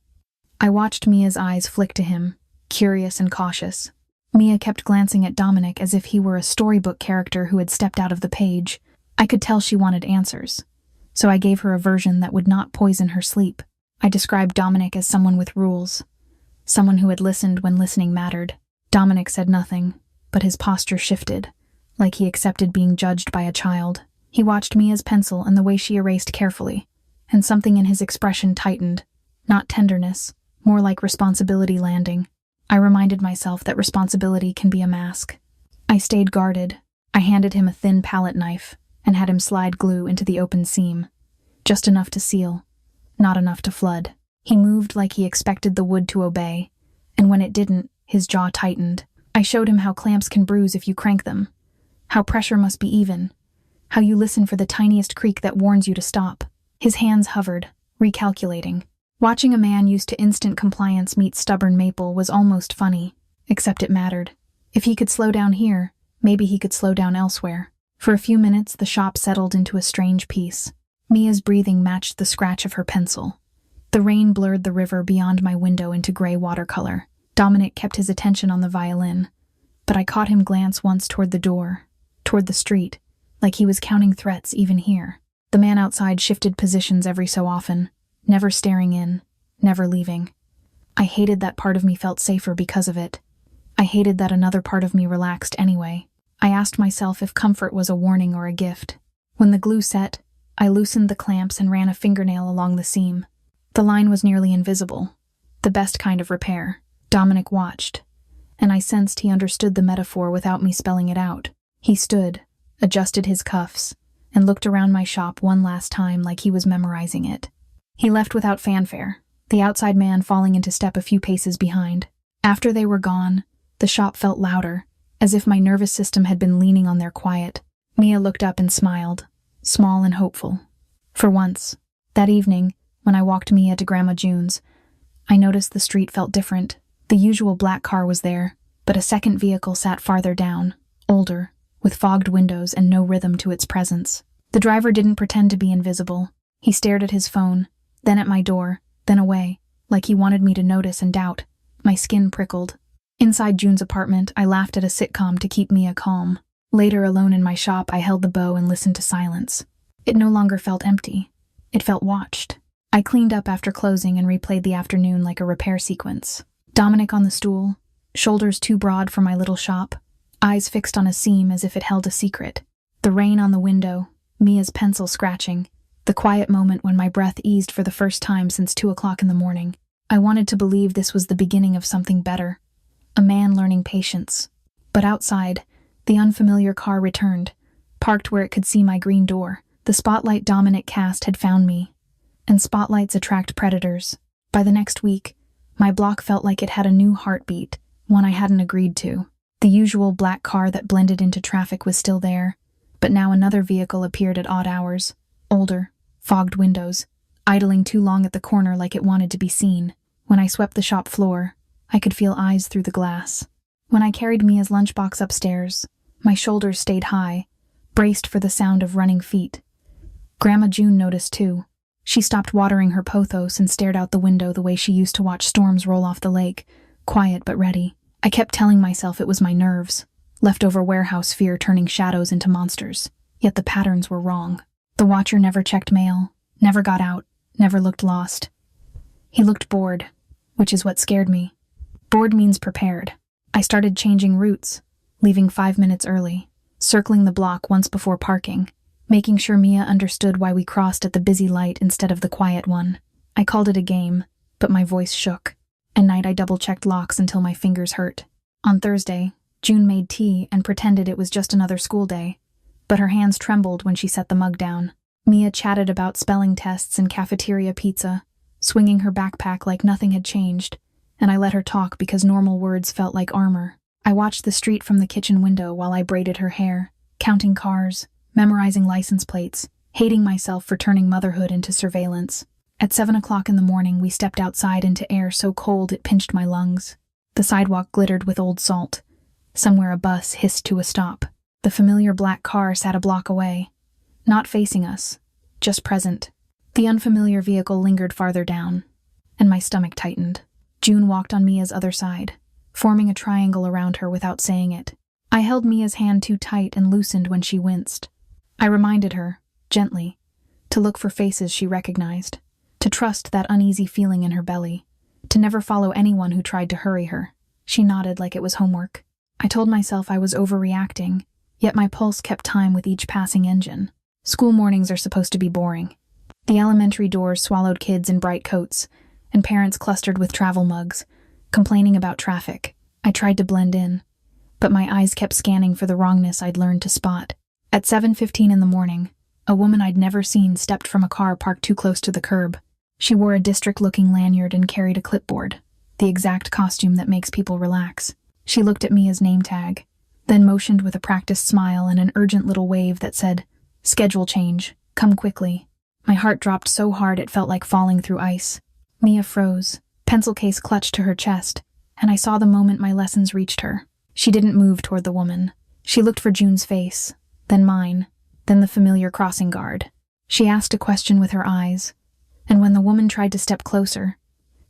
I watched Mia's eyes flick to him, curious and cautious. Mia kept glancing at Dominic as if he were a storybook character who had stepped out of the page. I could tell she wanted answers, so I gave her a version that would not poison her sleep. I described Dominic as someone with rules, someone who had listened when listening mattered. Dominic said nothing, but his posture shifted, like he accepted being judged by a child. He watched Mia's pencil and the way she erased carefully, and something in his expression tightened, not tenderness, more like responsibility landing. I reminded myself that responsibility can be a mask. I stayed guarded. I handed him a thin palette knife and had him slide glue into the open seam, just enough to seal, not enough to flood. He moved like he expected the wood to obey, and when it didn't, his jaw tightened. I showed him how clamps can bruise if you crank them, how pressure must be even, How you listen for the tiniest creak that warns you to stop. His hands hovered, recalculating. Watching a man used to instant compliance meet stubborn maple was almost funny, except it mattered. If he could slow down here, maybe he could slow down elsewhere. For a few minutes, the shop settled into a strange peace. Mia's breathing matched the scratch of her pencil. The rain blurred the river beyond my window into gray watercolor. Dominic kept his attention on the violin, but I caught him glance once toward the door, toward the street, like he was counting threats even here. The man outside shifted positions every so often, never staring in, never leaving. I hated that part of me felt safer because of it. I hated that another part of me relaxed anyway. I asked myself if comfort was a warning or a gift. When the glue set, I loosened the clamps and ran a fingernail along the seam. The line was nearly invisible. The best kind of repair. Dominic watched, and I sensed he understood the metaphor without me spelling it out. He stood, adjusted his cuffs, and looked around my shop one last time like he was memorizing it. He left without fanfare, the outside man falling into step a few paces behind. After they were gone, the shop felt louder, as if my nervous system had been leaning on their quiet. Mia looked up and smiled, small and hopeful. For once, that evening, when I walked Mia to Grandma June's, I noticed the street felt different. The usual black car was there, but a second vehicle sat farther down, older, with fogged windows and no rhythm to its presence. The driver didn't pretend to be invisible. He stared at his phone, then at my door, then away, like he wanted me to notice and doubt. My skin prickled. Inside June's apartment, I laughed at a sitcom to keep Mia calm. Later, alone in my shop, I held the bow and listened to silence. It no longer felt empty. It felt watched. I cleaned up after closing and replayed the afternoon like a repair sequence. Dominic on the stool, shoulders too broad for my little shop, eyes fixed on a seam as if it held a secret. The rain on the window, Mia's pencil scratching, the quiet moment when my breath eased for the first time since 2 o'clock in the morning. I wanted to believe this was the beginning of something better, a man learning patience. But outside, the unfamiliar car returned, parked where it could see my green door. The spotlight Dominic cast had found me, and spotlights attract predators. By the next week, my block felt like it had a new heartbeat, one I hadn't agreed to. The usual black car that blended into traffic was still there, but now another vehicle appeared at odd hours, older, fogged windows, idling too long at the corner like it wanted to be seen. When I swept the shop floor, I could feel eyes through the glass. When I carried Mia's lunchbox upstairs, my shoulders stayed high, braced for the sound of running feet. Grandma June noticed too. She stopped watering her pothos and stared out the window the way she used to watch storms roll off the lake, quiet but ready. I kept telling myself it was my nerves, leftover warehouse fear turning shadows into monsters, yet the patterns were wrong. The watcher never checked mail, never got out, never looked lost. He looked bored, which is what scared me. Bored means prepared. I started changing routes, leaving 5 minutes early, circling the block once before parking, making sure Mia understood why we crossed at the busy light instead of the quiet one. I called it a game, but my voice shook. At night I double-checked locks until my fingers hurt. On Thursday, June made tea and pretended it was just another school day, but her hands trembled when she set the mug down. Mia chatted about spelling tests and cafeteria pizza, swinging her backpack like nothing had changed, and I let her talk because normal words felt like armor. I watched the street from the kitchen window while I braided her hair, counting cars, memorizing license plates, hating myself for turning motherhood into surveillance. At 7 o'clock in the morning, we stepped outside into air so cold it pinched my lungs. The sidewalk glittered with old salt. Somewhere a bus hissed to a stop. The familiar black car sat a block away, not facing us, just present. The unfamiliar vehicle lingered farther down, and my stomach tightened. June walked on Mia's other side, forming a triangle around her without saying it. I held Mia's hand too tight and loosened when she winced. I reminded her, gently, to look for faces she recognized, to trust that uneasy feeling in her belly, to never follow anyone who tried to hurry her. She nodded like it was homework. I told myself I was overreacting, yet my pulse kept time with each passing engine. School mornings are supposed to be boring. The elementary doors swallowed kids in bright coats, and parents clustered with travel mugs, complaining about traffic. I tried to blend in, but my eyes kept scanning for the wrongness I'd learned to spot. At 7:15 in the morning, a woman I'd never seen stepped from a car parked too close to the curb. She wore a district-looking lanyard and carried a clipboard, the exact costume that makes people relax. She looked at Mia's name tag, then motioned with a practiced smile and an urgent little wave that said, Schedule change. Come quickly. My heart dropped so hard it felt like falling through ice. Mia froze, pencil case clutched to her chest, and I saw the moment my lessons reached her. She didn't move toward the woman. She looked for June's face, then mine, then the familiar crossing guard. She asked a question with her eyes, and when the woman tried to step closer,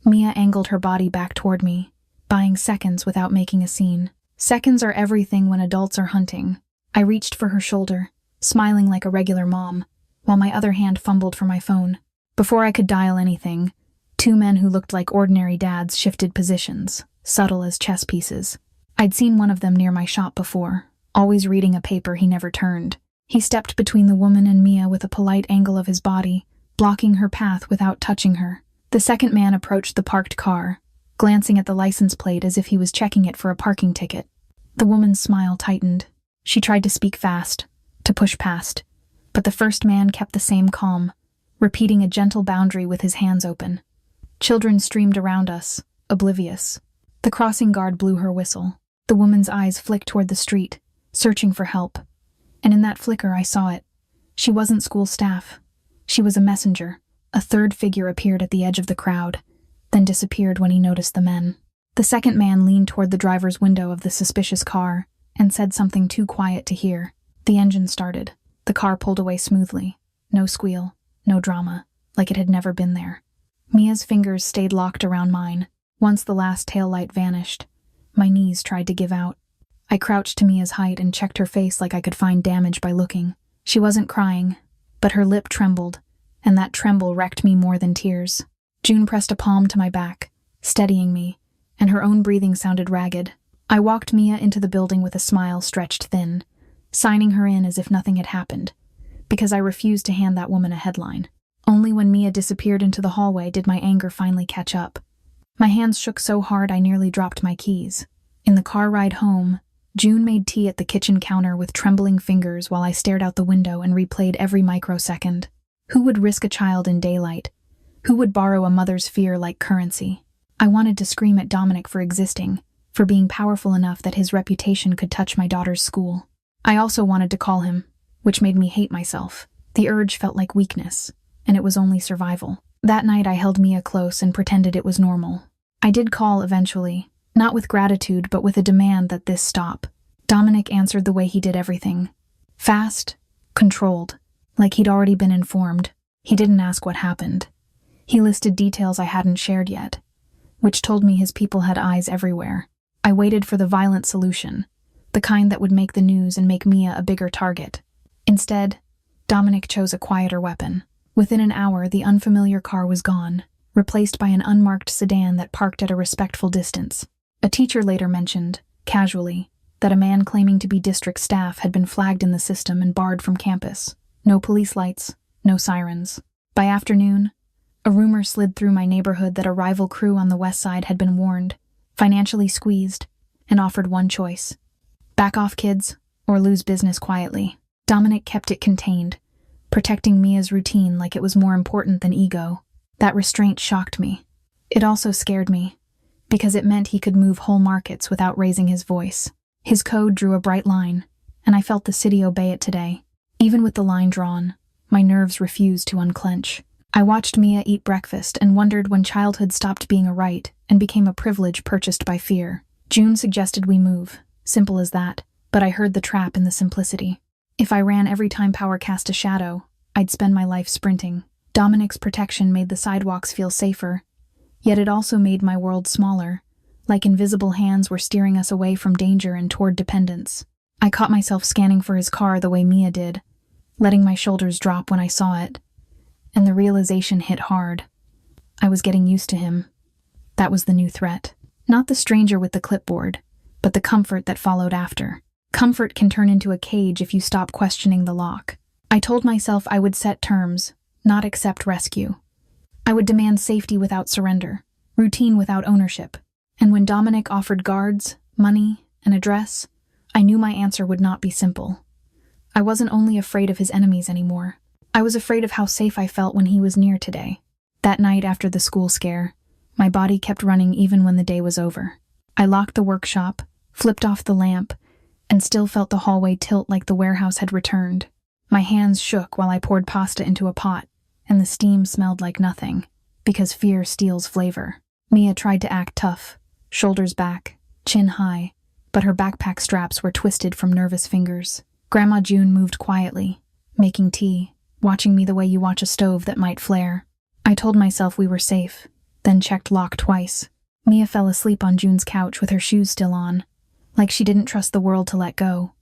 Mia angled her body back toward me, buying seconds without making a scene. Seconds are everything when adults are hunting. I reached for her shoulder, smiling like a regular mom, while my other hand fumbled for my phone. Before I could dial anything, two men who looked like ordinary dads shifted positions, subtle as chess pieces. I'd seen one of them near my shop before, always reading a paper he never turned. He stepped between the woman and Mia with a polite angle of his body, blocking her path without touching her. The second man approached the parked car, glancing at the license plate as if he was checking it for a parking ticket. The woman's smile tightened. She tried to speak fast, to push past, but the first man kept the same calm, repeating a gentle boundary with his hands open. Children streamed around us, oblivious. The crossing guard blew her whistle. The woman's eyes flicked toward the street, searching for help. And in that flicker I saw it. She wasn't school staff. She was a messenger. A third figure appeared at the edge of the crowd, then disappeared when he noticed the men. The second man leaned toward the driver's window of the suspicious car and said something too quiet to hear. The engine started. The car pulled away smoothly. No squeal, no drama, like it had never been there. Mia's fingers stayed locked around mine. Once the last taillight vanished, my knees tried to give out. I crouched to Mia's height and checked her face like I could find damage by looking. She wasn't crying, but her lip trembled, and that tremble wrecked me more than tears. June pressed a palm to my back, steadying me, and her own breathing sounded ragged. I walked Mia into the building with a smile stretched thin, signing her in as if nothing had happened, because I refused to hand that woman a headline. Only when Mia disappeared into the hallway did my anger finally catch up. My hands shook so hard I nearly dropped my keys. In the car ride home, June made tea at the kitchen counter with trembling fingers while I stared out the window and replayed every microsecond. Who would risk a child in daylight? Who would borrow a mother's fear like currency? I wanted to scream at Dominic for existing, for being powerful enough that his reputation could touch my daughter's school. I also wanted to call him, which made me hate myself. The urge felt like weakness, and it was only survival. That night I held Mia close and pretended it was normal. I did call eventually, not with gratitude but with a demand that this stop. Dominic answered the way he did everything. Fast, controlled, like he'd already been informed. He didn't ask what happened. He listed details I hadn't shared yet, which told me his people had eyes everywhere. I waited for the violent solution, the kind that would make the news and make Mia a bigger target. Instead, Dominic chose a quieter weapon. Within an hour, the unfamiliar car was gone, replaced by an unmarked sedan that parked at a respectful distance. A teacher later mentioned, casually, that a man claiming to be district staff had been flagged in the system and barred from campus. No police lights, no sirens. By afternoon, a rumor slid through my neighborhood that a rival crew on the west side had been warned, financially squeezed, and offered one choice. Back off, kids, or lose business quietly. Dominic kept it contained, protecting Mia's routine like it was more important than ego. That restraint shocked me. It also scared me, because it meant he could move whole markets without raising his voice. His code drew a bright line, and I felt the city obey it today. Even with the line drawn, my nerves refused to unclench. I watched Mia eat breakfast and wondered when childhood stopped being a right and became a privilege purchased by fear. June suggested we move, simple as that, but I heard the trap in the simplicity. If I ran every time power cast a shadow, I'd spend my life sprinting. Dominic's protection made the sidewalks feel safer, yet it also made my world smaller, like invisible hands were steering us away from danger and toward dependence. I caught myself scanning for his car the way Mia did, letting my shoulders drop when I saw it, and the realization hit hard. I was getting used to him. That was the new threat. Not the stranger with the clipboard, but the comfort that followed after. Comfort can turn into a cage if you stop questioning the lock. I told myself I would set terms, not accept rescue. I would demand safety without surrender, routine without ownership. And when Dominic offered guards, money, an address, I knew my answer would not be simple. I wasn't only afraid of his enemies anymore. I was afraid of how safe I felt when he was near today. That night after the school scare, my body kept running even when the day was over. I locked the workshop, flipped off the lamp, and still felt the hallway tilt like the warehouse had returned. My hands shook while I poured pasta into a pot, and the steam smelled like nothing, because fear steals flavor. Mia tried to act tough, shoulders back, chin high, but her backpack straps were twisted from nervous fingers. Grandma June moved quietly, making tea, watching me the way you watch a stove that might flare. I told myself we were safe, then checked lock twice. Mia fell asleep on June's couch with her shoes still on, like she didn't trust the world to let go.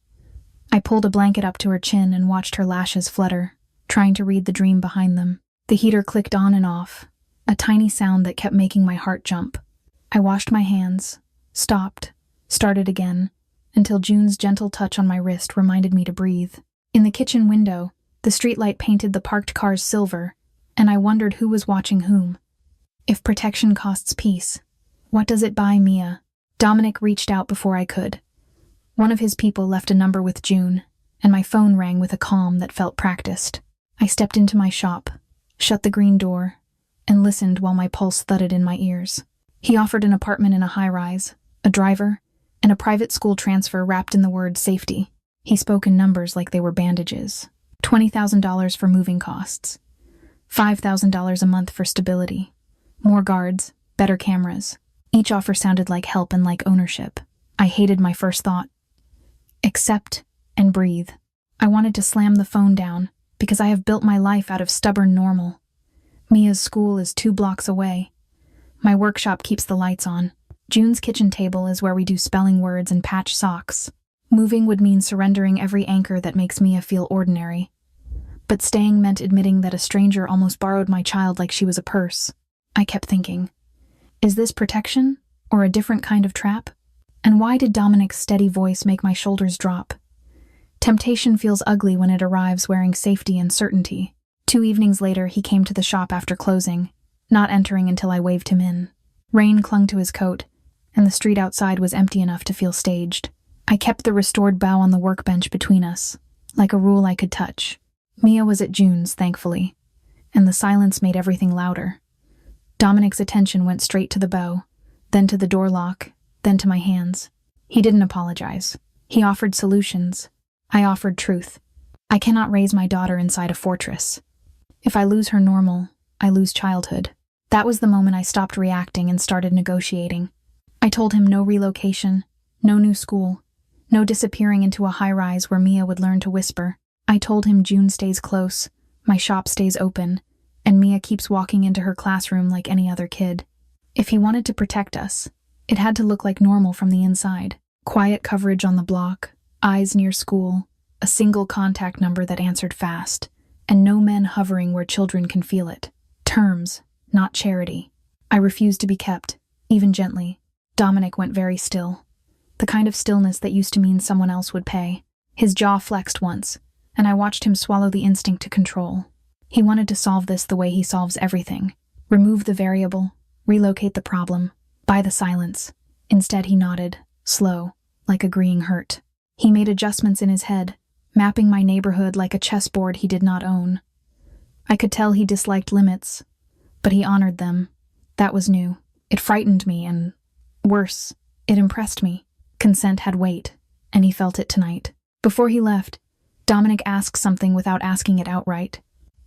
I pulled a blanket up to her chin and watched her lashes flutter, trying to read the dream behind them. The heater clicked on and off, a tiny sound that kept making my heart jump. I washed my hands, stopped, started again, until June's gentle touch on my wrist reminded me to breathe. In the kitchen window, the streetlight painted the parked cars silver, and I wondered who was watching whom. If protection costs peace, what does it buy Mia? Dominic reached out before I could. One of his people left a number with June, and my phone rang with a calm that felt practiced. I stepped into my shop, shut the green door, and listened while my pulse thudded in my ears. He offered an apartment in a high-rise, a driver, and a private school transfer wrapped in the word safety. He spoke in numbers like they were bandages. $20,000 for moving costs. $5,000 a month for stability. More guards, better cameras. Each offer sounded like help and like ownership. I hated my first thought. Accept and breathe. I wanted to slam the phone down because I have built my life out of stubborn normal. Mia's school is 2 blocks away. My workshop keeps the lights on. June's kitchen table is where we do spelling words and patch socks. Moving would mean surrendering every anchor that makes Mia feel ordinary. But staying meant admitting that a stranger almost borrowed my child like she was a purse. I kept thinking, is this protection or a different kind of trap? And why did Dominic's steady voice make my shoulders drop? Temptation feels ugly when it arrives wearing safety and certainty. 2 evenings later, he came to the shop after closing, not entering until I waved him in. Rain clung to his coat, and the street outside was empty enough to feel staged. I kept the restored bow on the workbench between us, like a rule I could touch. Mia was at June's, thankfully, and the silence made everything louder. Dominic's attention went straight to the bow, then to the door lock, then to my hands. He didn't apologize. He offered solutions. I offered truth. I cannot raise my daughter inside a fortress. If I lose her normal, I lose childhood. That was the moment I stopped reacting and started negotiating. I told him no relocation, no new school, no disappearing into a high-rise where Mia would learn to whisper. I told him June stays close, my shop stays open, and Mia keeps walking into her classroom like any other kid. If he wanted to protect us, it had to look like normal from the inside. Quiet coverage on the block, eyes near school, a single contact number that answered fast, and no men hovering where children can feel it. Terms, not charity. I refused to be kept, even gently. Dominic went very still. The kind of stillness that used to mean someone else would pay. His jaw flexed once, and I watched him swallow the instinct to control. He wanted to solve this the way he solves everything. Remove the variable, relocate the problem, buy the silence. Instead he nodded, slow, like agreeing hurt. He made adjustments in his head, mapping my neighborhood like a chessboard he did not own. I could tell he disliked limits, but he honored them. That was new. It frightened me, and worse, it impressed me. Consent had weight, and he felt it tonight. Before he left, Dominic asked something without asking it outright.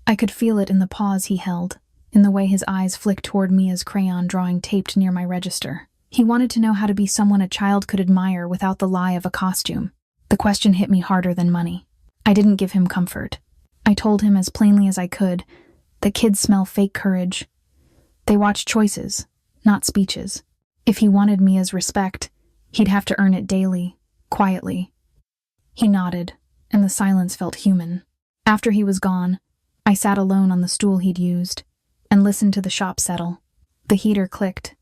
I could feel it in the pause he held, in the way his eyes flicked toward Mia's crayon drawing taped near my register. He wanted to know how to be someone a child could admire without the lie of a costume. The question hit me harder than money. I didn't give him comfort. I told him as plainly as I could that kids smell fake courage. They watch choices, not speeches. If he wanted Mia's respect, he'd have to earn it daily, quietly. He nodded, and the silence felt human. After he was gone, I sat alone on the stool he'd used and listened to the shop settle. The heater clicked.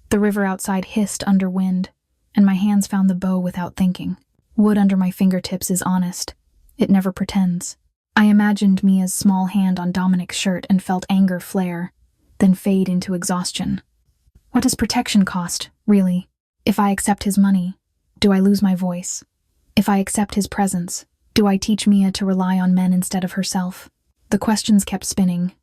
The river outside hissed under wind, and my hands found the bow without thinking. Wood under my fingertips is honest. It never pretends. I imagined Mia's small hand on Dominic's shirt and felt anger flare, then fade into exhaustion. What does protection cost, really? If I accept his money, do I lose my voice? If I accept his presence, do I teach Mia to rely on men instead of herself? The questions kept spinning.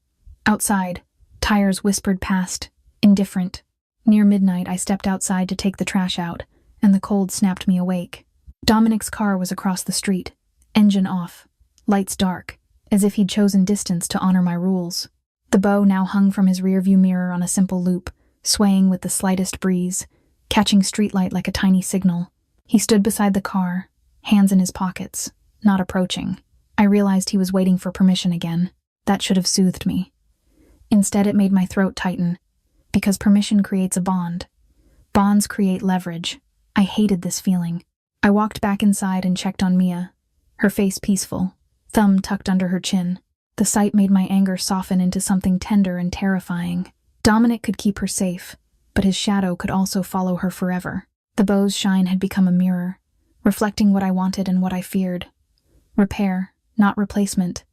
Outside, tires whispered past, indifferent. Near midnight, I stepped outside to take the trash out, and the cold snapped me awake. Dominic's car was across the street, engine off. lights dark, as if he'd chosen distance to honor my rules. The bow now hung from his rearview mirror on a simple loop, swaying with the slightest breeze, catching streetlight like a tiny signal. He stood beside the car, hands in his pockets, not approaching. I realized he was waiting for permission again. That should have soothed me. Instead, it made my throat tighten, because permission creates a bond. Bonds create leverage. I hated this feeling. I walked back inside and checked on Mia, her face peaceful, thumb tucked under her chin. The sight made my anger soften into something tender and terrifying. Dominic could keep her safe, but his shadow could also follow her forever. The bow's shine had become a mirror, reflecting what I wanted and what I feared. Repair, not replacement,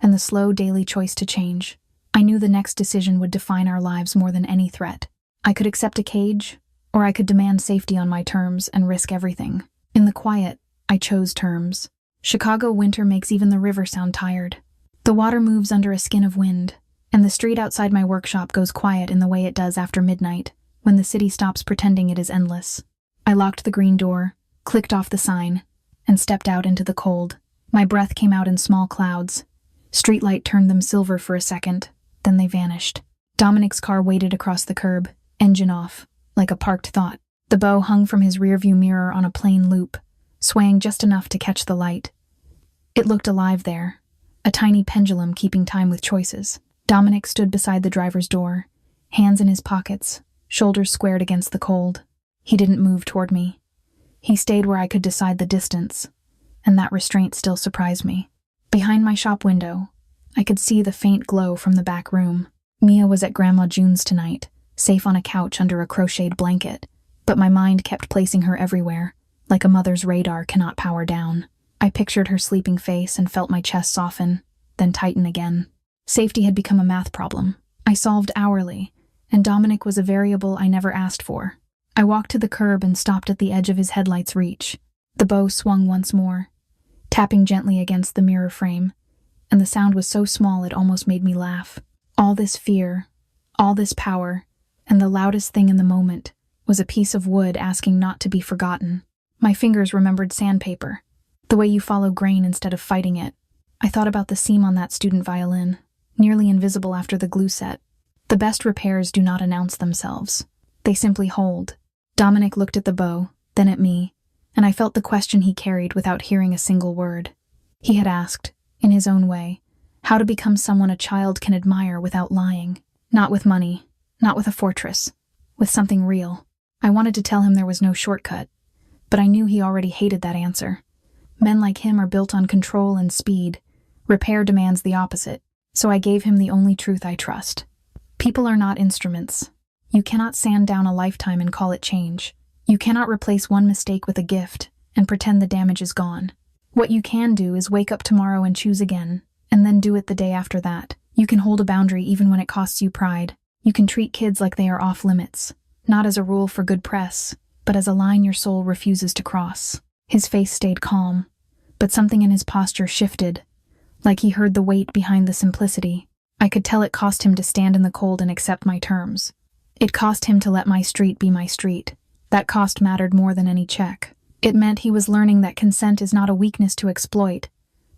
and the slow daily choice to change. I knew the next decision would define our lives more than any threat. I could accept a cage, or I could demand safety on my terms and risk everything. In the quiet, I chose terms. Chicago winter makes even the river sound tired. The water moves under a skin of wind, and the street outside my workshop goes quiet in the way it does after midnight, when the city stops pretending it is endless. I locked the green door, clicked off the sign, and stepped out into the cold. My breath came out in small clouds. Streetlight turned them silver for a second, then they vanished. Dominic's car waited across the curb, engine off, like a parked thought. The bow hung from his rearview mirror on a plain loop, swaying just enough to catch the light. It looked alive there, a tiny pendulum keeping time with choices. Dominic stood beside the driver's door, hands in his pockets, shoulders squared against the cold. He didn't move toward me. He stayed where I could decide the distance, and that restraint still surprised me. Behind my shop window, I could see the faint glow from the back room. Mia was at Grandma June's tonight, safe on a couch under a crocheted blanket, but my mind kept placing her everywhere, like a mother's radar cannot power down. I pictured her sleeping face and felt my chest soften, then tighten again. Safety had become a math problem. I solved hourly, and Dominic was a variable I never asked for. I walked to the curb and stopped at the edge of his headlight's reach. The bow swung once more, tapping gently against the mirror frame, and the sound was so small it almost made me laugh. All this fear, all this power, and the loudest thing in the moment was a piece of wood asking not to be forgotten. My fingers remembered sandpaper, the way you follow grain instead of fighting it. I thought about the seam on that student violin, nearly invisible after the glue set. The best repairs do not announce themselves. They simply hold. Dominic looked at the bow, then at me, and I felt the question he carried without hearing a single word. He had asked, in his own way, how to become someone a child can admire without lying. Not with money, not with a fortress, with something real. I wanted to tell him there was no shortcut, but I knew he already hated that answer. Men like him are built on control and speed. Repair demands the opposite, so I gave him the only truth I trust. People are not instruments. You cannot sand down a lifetime and call it change. You cannot replace one mistake with a gift and pretend the damage is gone. What you can do is wake up tomorrow and choose again, and then do it the day after that. You can hold a boundary even when it costs you pride. You can treat kids like they are off limits, not as a rule for good press, but as a line your soul refuses to cross. His face stayed calm, but something in his posture shifted, like he heard the weight behind the simplicity. I could tell it cost him to stand in the cold and accept my terms. It cost him to let my street be my street. That cost mattered more than any check. It meant he was learning that consent is not a weakness to exploit,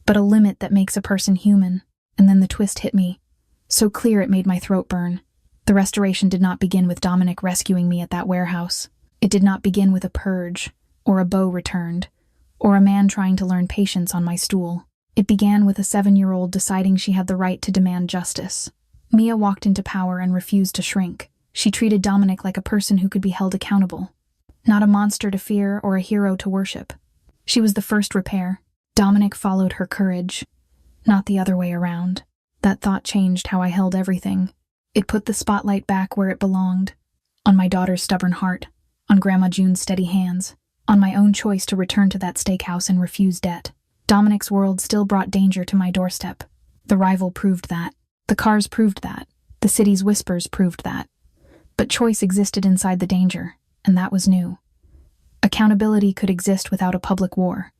but a limit that makes a person human. And then the twist hit me, so clear it made my throat burn. The restoration did not begin with Dominic rescuing me at that warehouse. It did not begin with a purge, or a bow returned, or a man trying to learn patience on my stool. It began with a 7-year-old deciding she had the right to demand justice. Mia walked into power and refused to shrink. She treated Dominic like a person who could be held accountable, not a monster to fear or a hero to worship. She was the first repair. Dominic followed her courage, not the other way around. That thought changed how I held everything. It put the spotlight back where it belonged, on my daughter's stubborn heart, on Grandma June's steady hands, on my own choice to return to that steakhouse and refuse debt. Dominic's world still brought danger to my doorstep. The rival proved that. The cars proved that. The city's whispers proved that. But choice existed inside the danger, and that was new. Accountability could exist without a public war.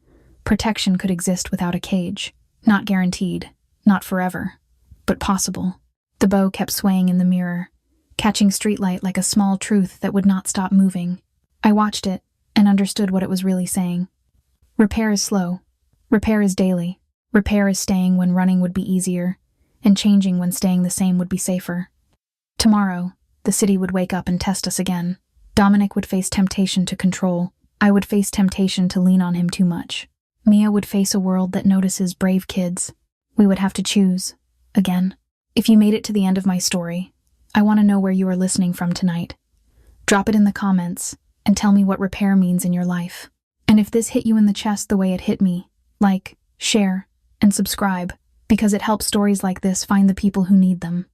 Protection could exist without a cage. Not guaranteed, not forever, but possible. The bow kept swaying in the mirror, catching streetlight like a small truth that would not stop moving. I watched it and understood what it was really saying. Repair is slow. Repair is daily. Repair is staying when running would be easier, and changing when staying the same would be safer. Tomorrow, the city would wake up and test us again. Dominic would face temptation to control. I would face temptation to lean on him too much. Mia would face a world that notices brave kids. We would have to choose. Again. If you made it to the end of my story, I want to know where you are listening from tonight. Drop it in the comments and tell me what repair means in your life. And if this hit you in the chest the way it hit me, like, share, and subscribe, because it helps stories like this find the people who need them.